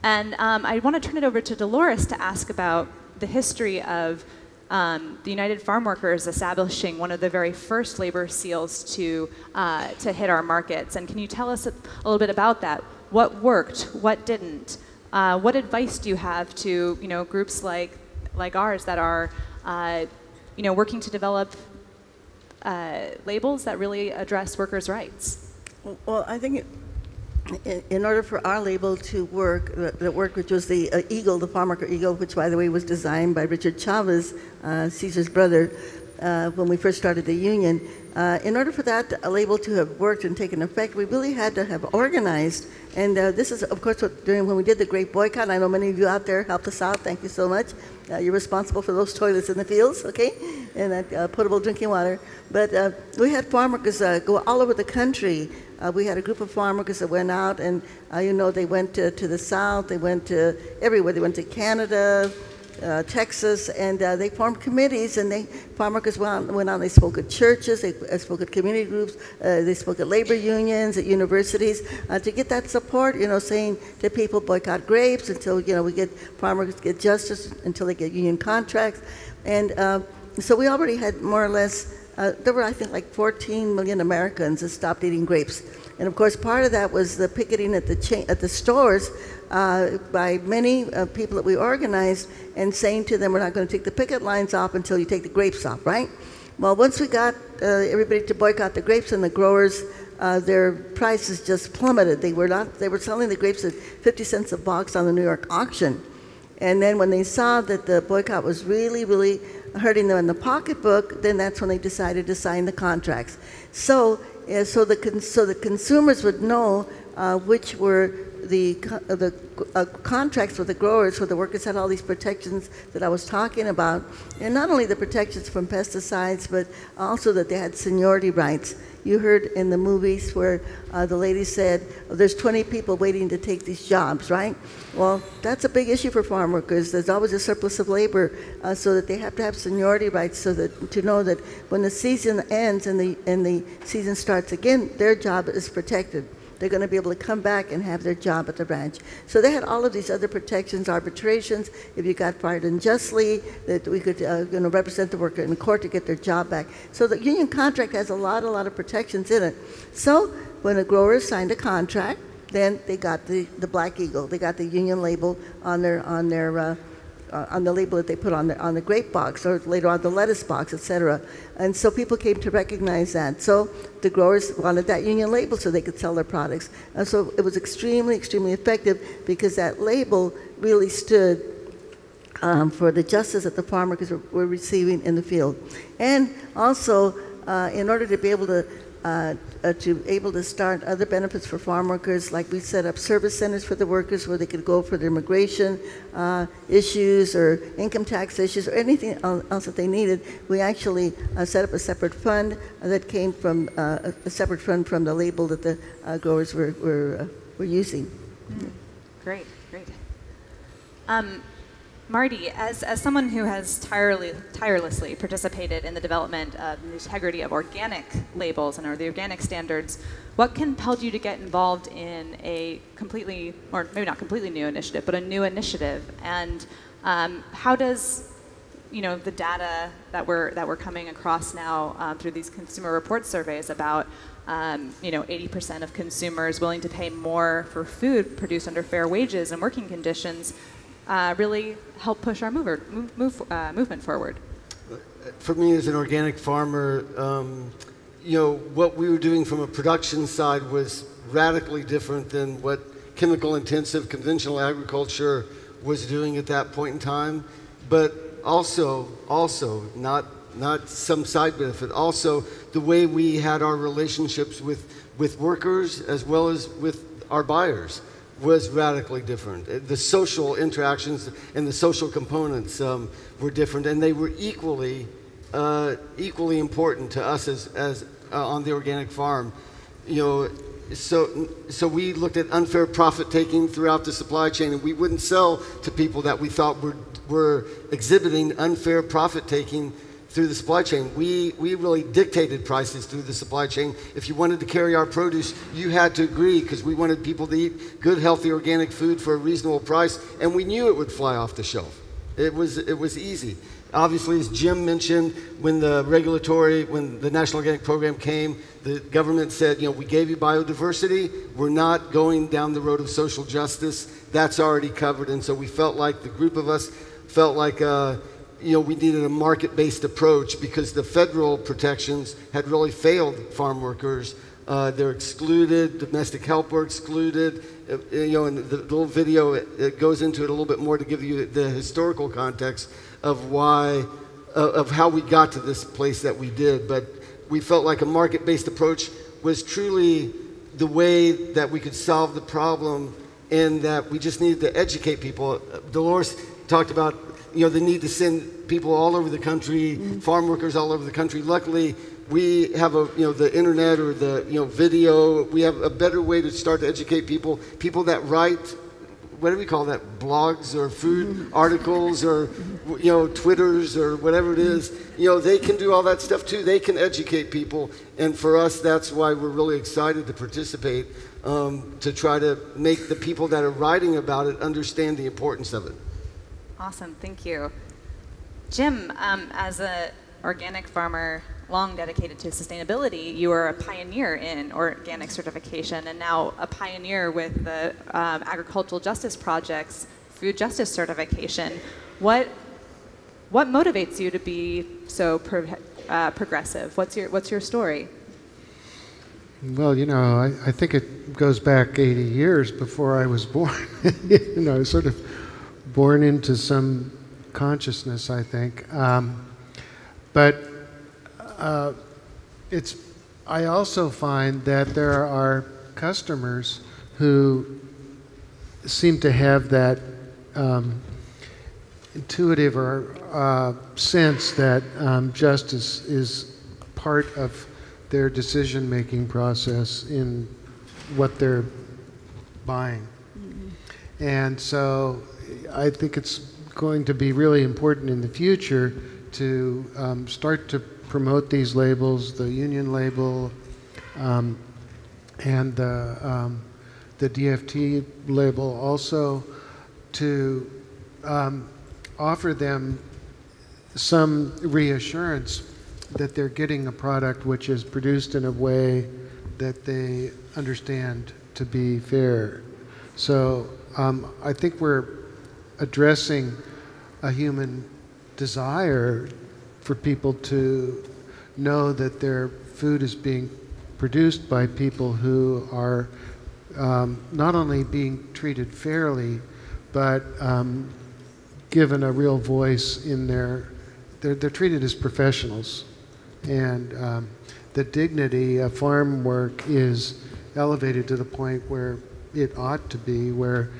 And I want to turn it over to Dolores to ask about the history of the United Farm Workers establishing one of the very first labor seals to hit our markets. And can you tell us a little bit about that? What worked? What didn't? What advice do you have to groups like ours that are working to develop labels that really address workers' rights? Well, I think in order for our label to work, which was the eagle, the farm worker eagle, which by the way was designed by Richard Chavez, Caesar's brother, when we first started the union. In order for that label to have worked and taken effect, we really had to have organized. And this is, of course, when we did the great boycott. I know many of you out there helped us out. Thank you so much. You're responsible for those toilets in the fields, okay, and that potable drinking water. But we had farm workers go all over the country. We had a group of farm workers that went out, and they went to the South. They went to everywhere. They went to Canada, Texas, and they formed committees, and farm workers went out, they spoke at churches, they spoke at community groups, they spoke at labor unions, at universities, to get that support, saying to people, boycott grapes until, farm workers get justice, until they get union contracts. And so we already had more or less, there were, I think, like 14 million Americans that stopped eating grapes. And of course, part of that was the picketing at the stores by many people that we organized, and saying to them, we're not going to take the picket lines off until you take the grapes off, right? Well, once we got everybody to boycott the grapes, and the growers, their prices just plummeted. They were selling the grapes at 50 cents a box on the New York auction. And then when they saw that the boycott was really, really hurting them in the pocketbook, then that's when they decided to sign the contracts. So the consumers would know which were the contracts with the growers, where the workers had all these protections that I was talking about, and not only the protections from pesticides, but also that they had seniority rights. You heard in the movies where the lady said, there's 20 people waiting to take these jobs, right? Well, that's a big issue for farm workers. There's always a surplus of labor, so that they have to have seniority rights, so that to know that when the season ends and the season starts again, their job is protected. they're going to be able to come back and have their job at the ranch. So they had all of these other protections, arbitrations, if you got fired unjustly, that we could represent the worker in court to get their job back. So the union contract has a lot of protections in it. So when a grower signed a contract, then they got the Black Eagle. They got the union label on the label that they put on the grape box, or later on the lettuce box, etc. And so people came to recognize that. So the growers wanted that union label so they could sell their products. And so it was extremely, extremely effective, because that label really stood for the justice that the farm workers were receiving in the field. And also, in order to be able to start other benefits for farm workers, like we set up service centers for the workers where they could go for their immigration issues or income tax issues or anything else that they needed. We actually set up a separate fund that came from a separate fund from the label that the growers were using. Great. Marty, as someone who has tirelessly participated in the development of the integrity of organic labels and the organic standards, what compelled you to get involved in a completely, or maybe not completely new initiative, but a new initiative? And how does the data that we're coming across now through these consumer report surveys about 80% of consumers willing to pay more for food produced under fair wages and working conditions really help push our movement forward? For me, as an organic farmer, what we were doing from a production side was radically different than what chemical-intensive conventional agriculture was doing at that point in time. But also not some side benefit, also the way we had our relationships with workers as well as with our buyers was radically different. The social interactions and the social components were different, and they were equally important to us as on the organic farm. So we looked at unfair profit taking throughout the supply chain, and we wouldn't sell to people that we thought were exhibiting unfair profit taking through the supply chain. We really dictated prices through the supply chain. If you wanted to carry our produce, you had to agree, because we wanted people to eat good, healthy, organic food for a reasonable price, and we knew it would fly off the shelf. It was easy. Obviously, as Jim mentioned, when the National Organic Program came, the government said, we gave you biodiversity, we're not going down the road of social justice. That's already covered. And so we felt like, the group of us felt like we needed a market-based approach, because the federal protections had really failed farm workers. They're excluded, domestic help were excluded. And the little video, it goes into it a little bit more to give you the historical context of how we got to this place that we did. But we felt like a market-based approach was truly the way that we could solve the problem, and that we just needed to educate people. Dolores talked about the need to send people all over the country, farm workers all over the country. Luckily, we have the internet or the video. We have a better way to start to educate people that write, what do we call that, blogs or food articles or Twitters or whatever it is. They can do all that stuff too. They can educate people, and for us, that's why we're really excited to participate, to try to make the people that are writing about it understand the importance of it. Awesome, thank you. Jim, as an organic farmer long dedicated to sustainability, you are a pioneer in organic certification, and now a pioneer with the Agricultural Justice Project's food justice certification. What motivates you to be so progressive? What's your story? Well, I think it goes back 80 years before I was born. Sort of born into some consciousness, I think. But I also find that there are customers who seem to have that intuitive or sense that justice is part of their decision-making process in what they're buying. And so I think it's going to be really important in the future to start to promote these labels, the union label, and the DFT label, also to offer them some reassurance that they're getting a product which is produced in a way that they understand to be fair. So I think we're addressing a human desire for people to know that their food is being produced by people who are not only being treated fairly, but given a real voice in they're treated as professionals. And the dignity of farm work is elevated to the point where it ought to be, where,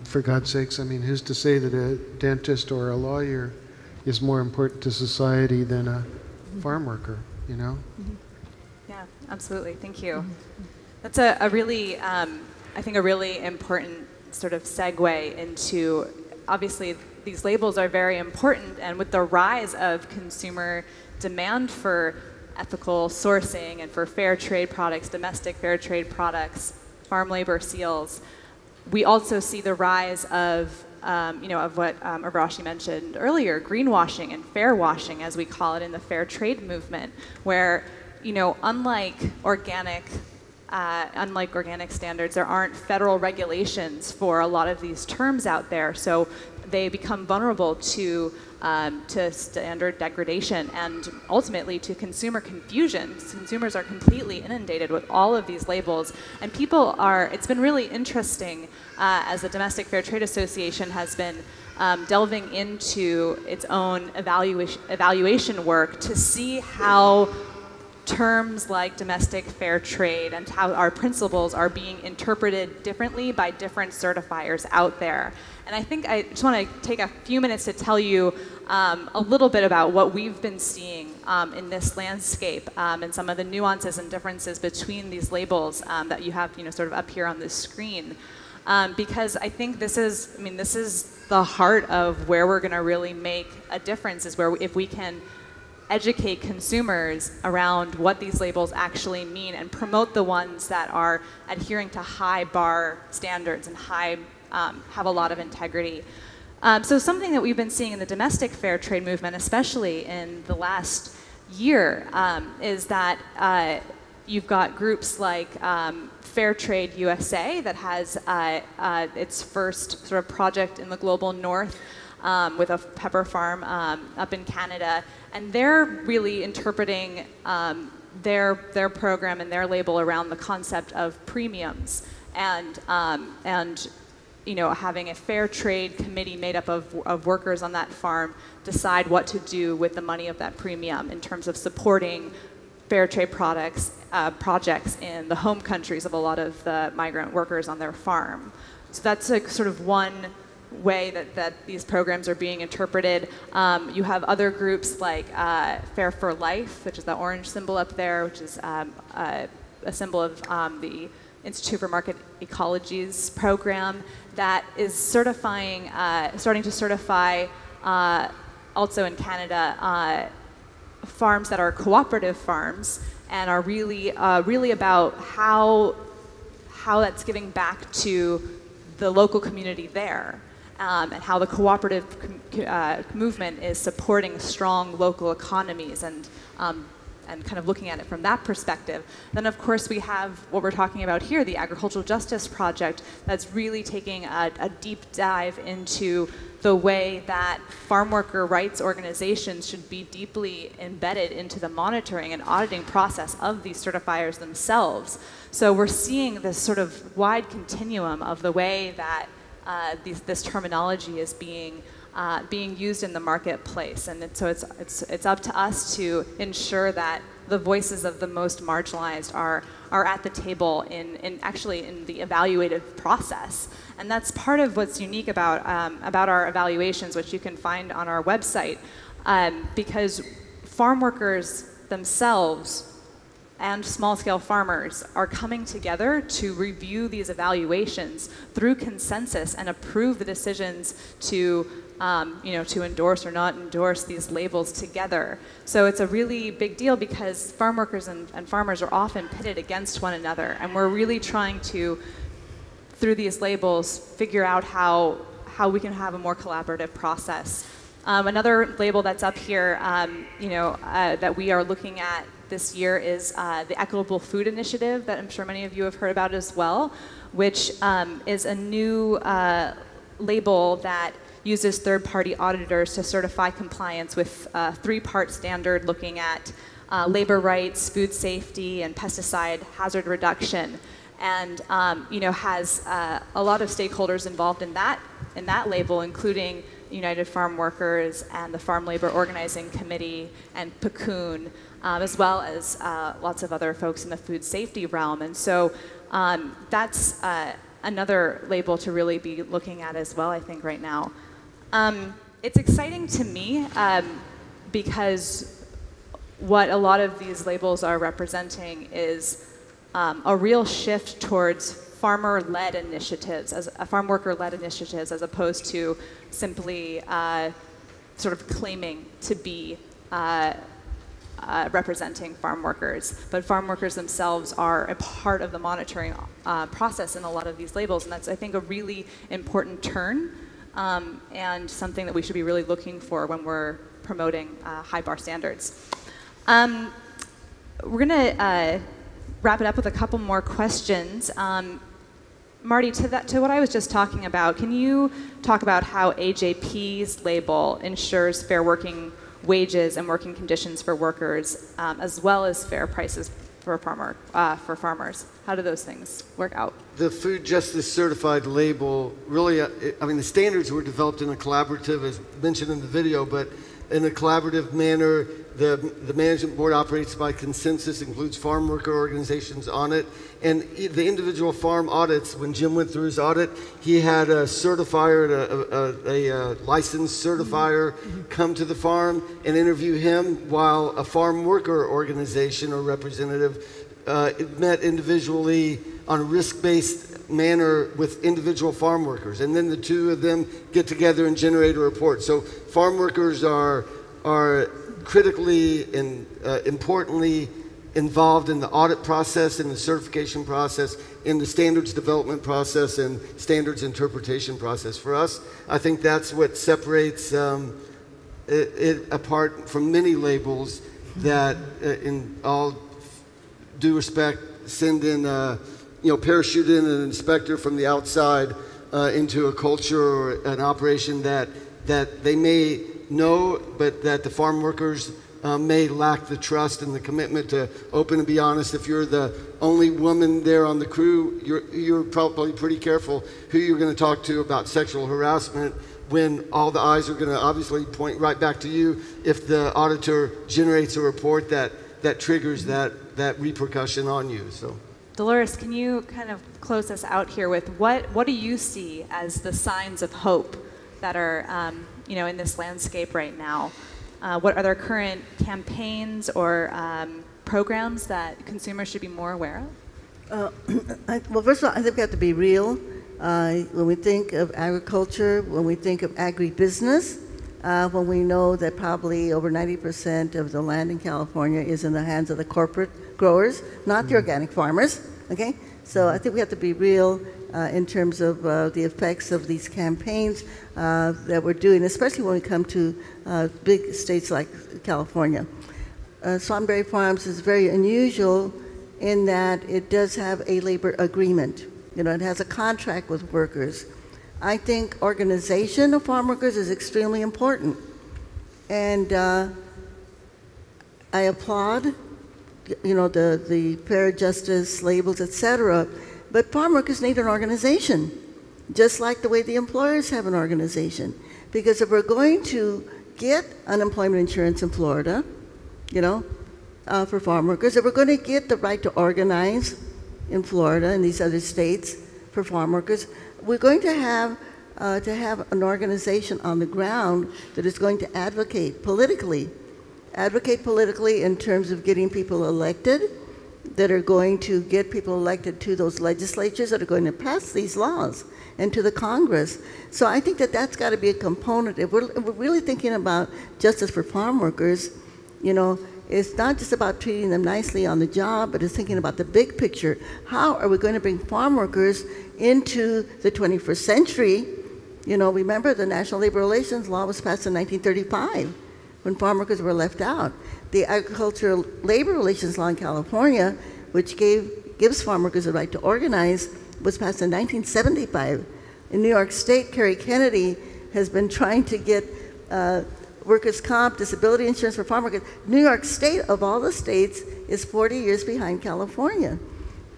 for God's sakes, I mean, who's to say that a dentist or a lawyer is more important to society than a farm worker, you know? Yeah, absolutely. Thank you. That's a really, I think, a really important sort of segue into, obviously, these labels are very important, and with the rise of consumer demand for ethical sourcing and for fair trade products, domestic fair trade products, farm labor seals, we also see the rise of of what Urvashi mentioned earlier, greenwashing and fair washing, as we call it in the fair trade movement, where, unlike organic standards, there aren't federal regulations for a lot of these terms out there, so they become vulnerable to standard degradation and ultimately to consumer confusion. Consumers are completely inundated with all of these labels, and it's been really interesting as the Domestic Fair Trade Association has been delving into its own evaluation work to see how terms like domestic fair trade and how our principles are being interpreted differently by different certifiers out there. And I think I just want to take a few minutes to tell you a little bit about what we've been seeing in this landscape and some of the nuances and differences between these labels that you have, sort of up here on this screen. Because I think this is the heart of where we're going to really make a difference, is where if we can educate consumers around what these labels actually mean and promote the ones that are adhering to high bar standards and have a lot of integrity. So something that we've been seeing in the domestic fair trade movement, especially in the last year, is that you've got groups like Fair Trade USA that has its first sort of project in the global north with a pepper farm up in Canada, and they're really interpreting their program and their label around the concept of premiums and having a fair trade committee made up of workers on that farm decide what to do with the money of that premium in terms of supporting fair trade projects in the home countries of a lot of the migrant workers on their farm. So that's a sort of one way that these programs are being interpreted. You have other groups like Fair for Life, which is the orange symbol up there, which is a symbol of the Institute for Market Ecology's program that is certifying, starting to certify also in Canada farms that are cooperative farms and are really about how that's giving back to the local community there. And how the cooperative movement is supporting strong local economies and kind of looking at it from that perspective. Then, of course, we have what we're talking about here, the Agricultural Justice Project, that's really taking a deep dive into the way that farm worker rights organizations should be deeply embedded into the monitoring and auditing process of these certifiers themselves. So we're seeing this sort of wide continuum of the way that this terminology is being used in the marketplace, and so it's up to us to ensure that the voices of the most marginalized are at the table in the evaluative process, and that's part of what's unique about our evaluations, which you can find on our website, because farm workers themselves and small-scale farmers are coming together to review these evaluations through consensus and approve the decisions to to endorse or not endorse these labels together. So it's a really big deal because farm workers and farmers are often pitted against one another, and we're really trying to, through these labels, figure out how we can have a more collaborative process. Another label that's up here, that we are looking at this year is the Equitable Food Initiative that I'm sure many of you have heard about as well, which is a new label that uses third-party auditors to certify compliance with a three-part standard looking at labor rights, food safety, and pesticide hazard reduction. And has a lot of stakeholders involved in that label, including United Farm Workers and the Farm Labor Organizing Committee and Cochran, as well as lots of other folks in the food safety realm. And so that's another label to really be looking at as well, I think, right now. It's exciting to me because what a lot of these labels are representing is a real shift towards farmer-led initiatives, farm worker-led initiatives, as opposed to simply sort of claiming to be representing farm workers. But farm workers themselves are a part of the monitoring process in a lot of these labels, and that's, I think, a really important turn and something that we should be really looking for when we're promoting high bar standards. We're going to wrap it up with a couple more questions. Marty, to what I was just talking about, can you talk about how AJP's label ensures fair working wages and working conditions for workers, as well as fair prices for farmers? How do those things work out? The Food Justice Certified label really, the standards were developed in a collaborative, as mentioned in the video, but in a collaborative manner. The management board operates by consensus, includes farm worker organizations on it, and the individual farm audits, when Jim went through his audit, he had a certifier, a licensed certifier come to the farm and interview him, while a farm worker organization or representative met individually on a risk-based manner with individual farm workers, and then the two of them get together and generate a report. So farm workers are critically and importantly involved in the audit process, in the certification process, in the standards development process, and standards interpretation process. For us, I think that's what separates it apart from many labels that, in all due respect, send in parachute in an inspector from the outside into a culture or an operation that they may know, but that the farm workers may lack the trust and the commitment to open and be honest. If you're the only woman there on the crew, you're probably pretty careful who you're going to talk to about sexual harassment, when all the eyes are going to obviously point right back to you if the auditor generates a report that triggers that repercussion on you. So, Dolores, can you kind of close us out here with what do you see as the signs of hope that are in this landscape right now? What are there current campaigns or programs that consumers should be more aware of? Well, first of all, I think we have to be real. When we think of agriculture, when we think of agribusiness, when we know that probably over 90% of the land in California is in the hands of the corporate growers, not the organic farmers, okay? So I think we have to be real in terms of the effects of these campaigns that we're doing, especially when we come to big states like California. Swanberry Farms is very unusual in that it does have a labor agreement. It has a contract with workers. I think organization of farm workers is extremely important. And I applaud, the fair justice labels, etc. But farm workers need an organization, just like the way the employers have an organization. Because if we're going to get unemployment insurance in Florida, for farm workers, if we're going to get the right to organize in Florida and these other states for farm workers, we're going to have an organization on the ground that is going to advocate politically in terms of getting people elected, that are going to get people elected to those legislatures that are going to pass these laws and to the Congress. So I think that that's got to be a component. If we're really thinking about justice for farm workers, you know, it's not just about treating them nicely on the job, but it's thinking about the big picture. How are we going to bring farm workers into the 21st century? You know, remember the National Labor Relations Law was passed in 1935 when farm workers were left out. The Agricultural Labor Relations Law in California, which gives farm workers the right to organize, was passed in 1975. In New York State, Kerry Kennedy has been trying to get workers' comp, disability insurance for farm workers. New York State, of all the states, is 40 years behind California.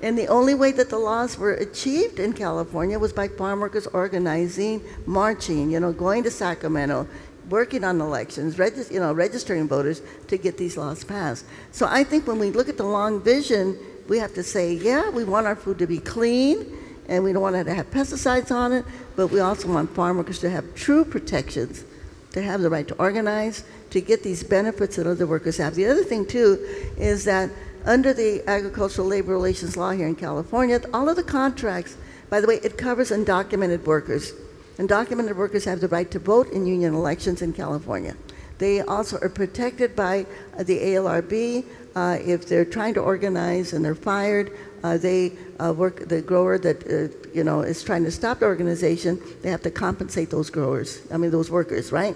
And the only way that the laws were achieved in California was by farm workers organizing, marching, you know, going to Sacramento, working on elections, registering voters to get these laws passed. So I think when we look at the long vision, we have to say, yeah, we want our food to be clean, and we don't want it to have pesticides on it, but we also want farm workers to have true protections, to have the right to organize, to get these benefits that other workers have. The other thing, too, is that under the Agricultural Labor Relations Law here in California, all of the contracts, by the way, it covers undocumented workers. Undocumented workers have the right to vote in union elections in California. They also are protected by the ALRB. If they're trying to organize and they're fired, the grower that is trying to stop the organization, they have to compensate those those workers, right?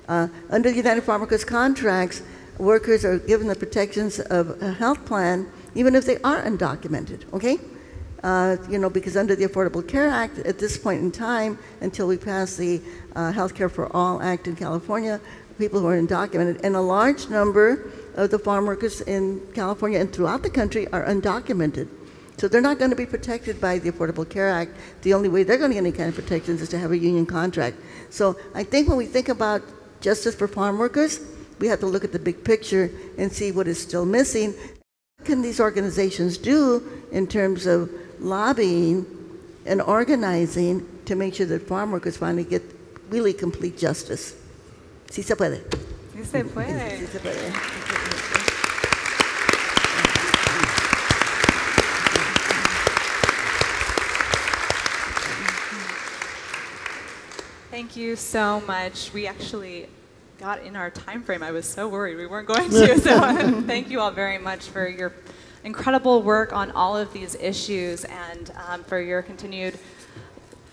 Under the United Farm Workers contracts, workers are given the protections of a health plan, even if they are undocumented, okay? Because under the Affordable Care Act, at this point in time, until we pass the Health Care for All Act in California, people who are undocumented, and a large number of the farm workers in California and throughout the country are undocumented. So they're not going to be protected by the Affordable Care Act. The only way they're going to get any kind of protections is to have a union contract. So I think when we think about justice for farm workers, we have to look at the big picture and see what is still missing. What can these organizations do in terms of lobbying and organizing to make sure that farm workers finally get really complete justice? Sí se puede. Sí se puede. Sí se puede. Thank you so much. We actually got in our time frame. I was so worried we weren't going to. So thank you all very much for your incredible work on all of these issues and for your continued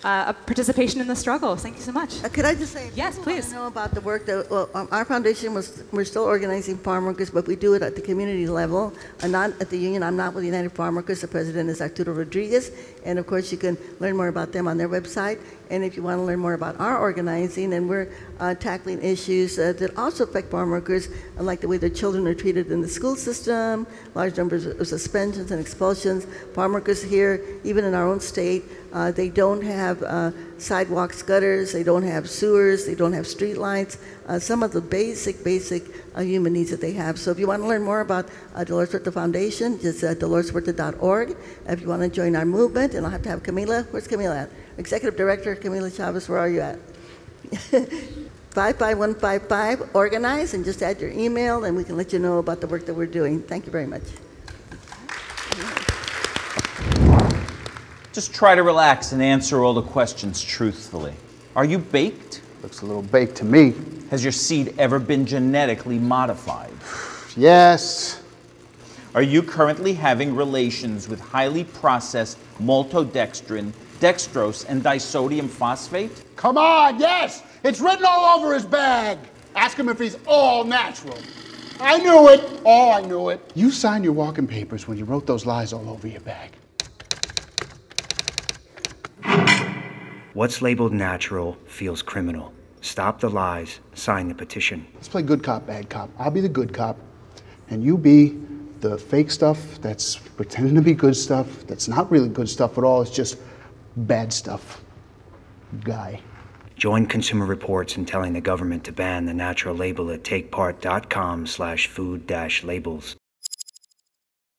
participation in the struggle. Thank you so much. Could I just say, yes, please. I know about the work that our foundation we're still organizing farm workers, but we do it at the community level, and not at the union. I'm not with United Farm Workers. The president is Arturo Rodriguez, and of course you can learn more about them on their website. And if you want to learn more about our organizing, and we're tackling issues that also affect farm workers, like the way their children are treated in the school system, large numbers of suspensions and expulsions. Farm workers here, even in our own state, they don't have sidewalks, gutters, they don't have sewers, they don't have street lights, some of the basic human needs that they have. So if you want to learn more about Dolores Huerta Foundation, just doloreshuerta.org. If you want to join our movement, and I'll have to have Camila. Where's Camila at? Executive Director Camila Chavez, where are you at? 55155, organize, and just add your email, and we can let you know about the work that we're doing. Thank you very much. Just try to relax and answer all the questions truthfully. Are you baked? Looks a little baked to me. Has your seed ever been genetically modified? Yes. Are you currently having relations with highly processed maltodextrin, dextrose, and disodium phosphate? Come on, yes! It's written all over his bag. Ask him if he's all natural. I knew it. Oh, I knew it. You signed your walking papers when you wrote those lies all over your bag. What's labeled natural feels criminal. Stop the lies. Sign the petition. Let's play good cop, bad cop. I'll be the good cop, and you be the fake stuff that's pretending to be good stuff, that's not really good stuff at all. It's just bad stuff guy. Join Consumer Reports in telling the government to ban the natural label at takepart.com/food-labels.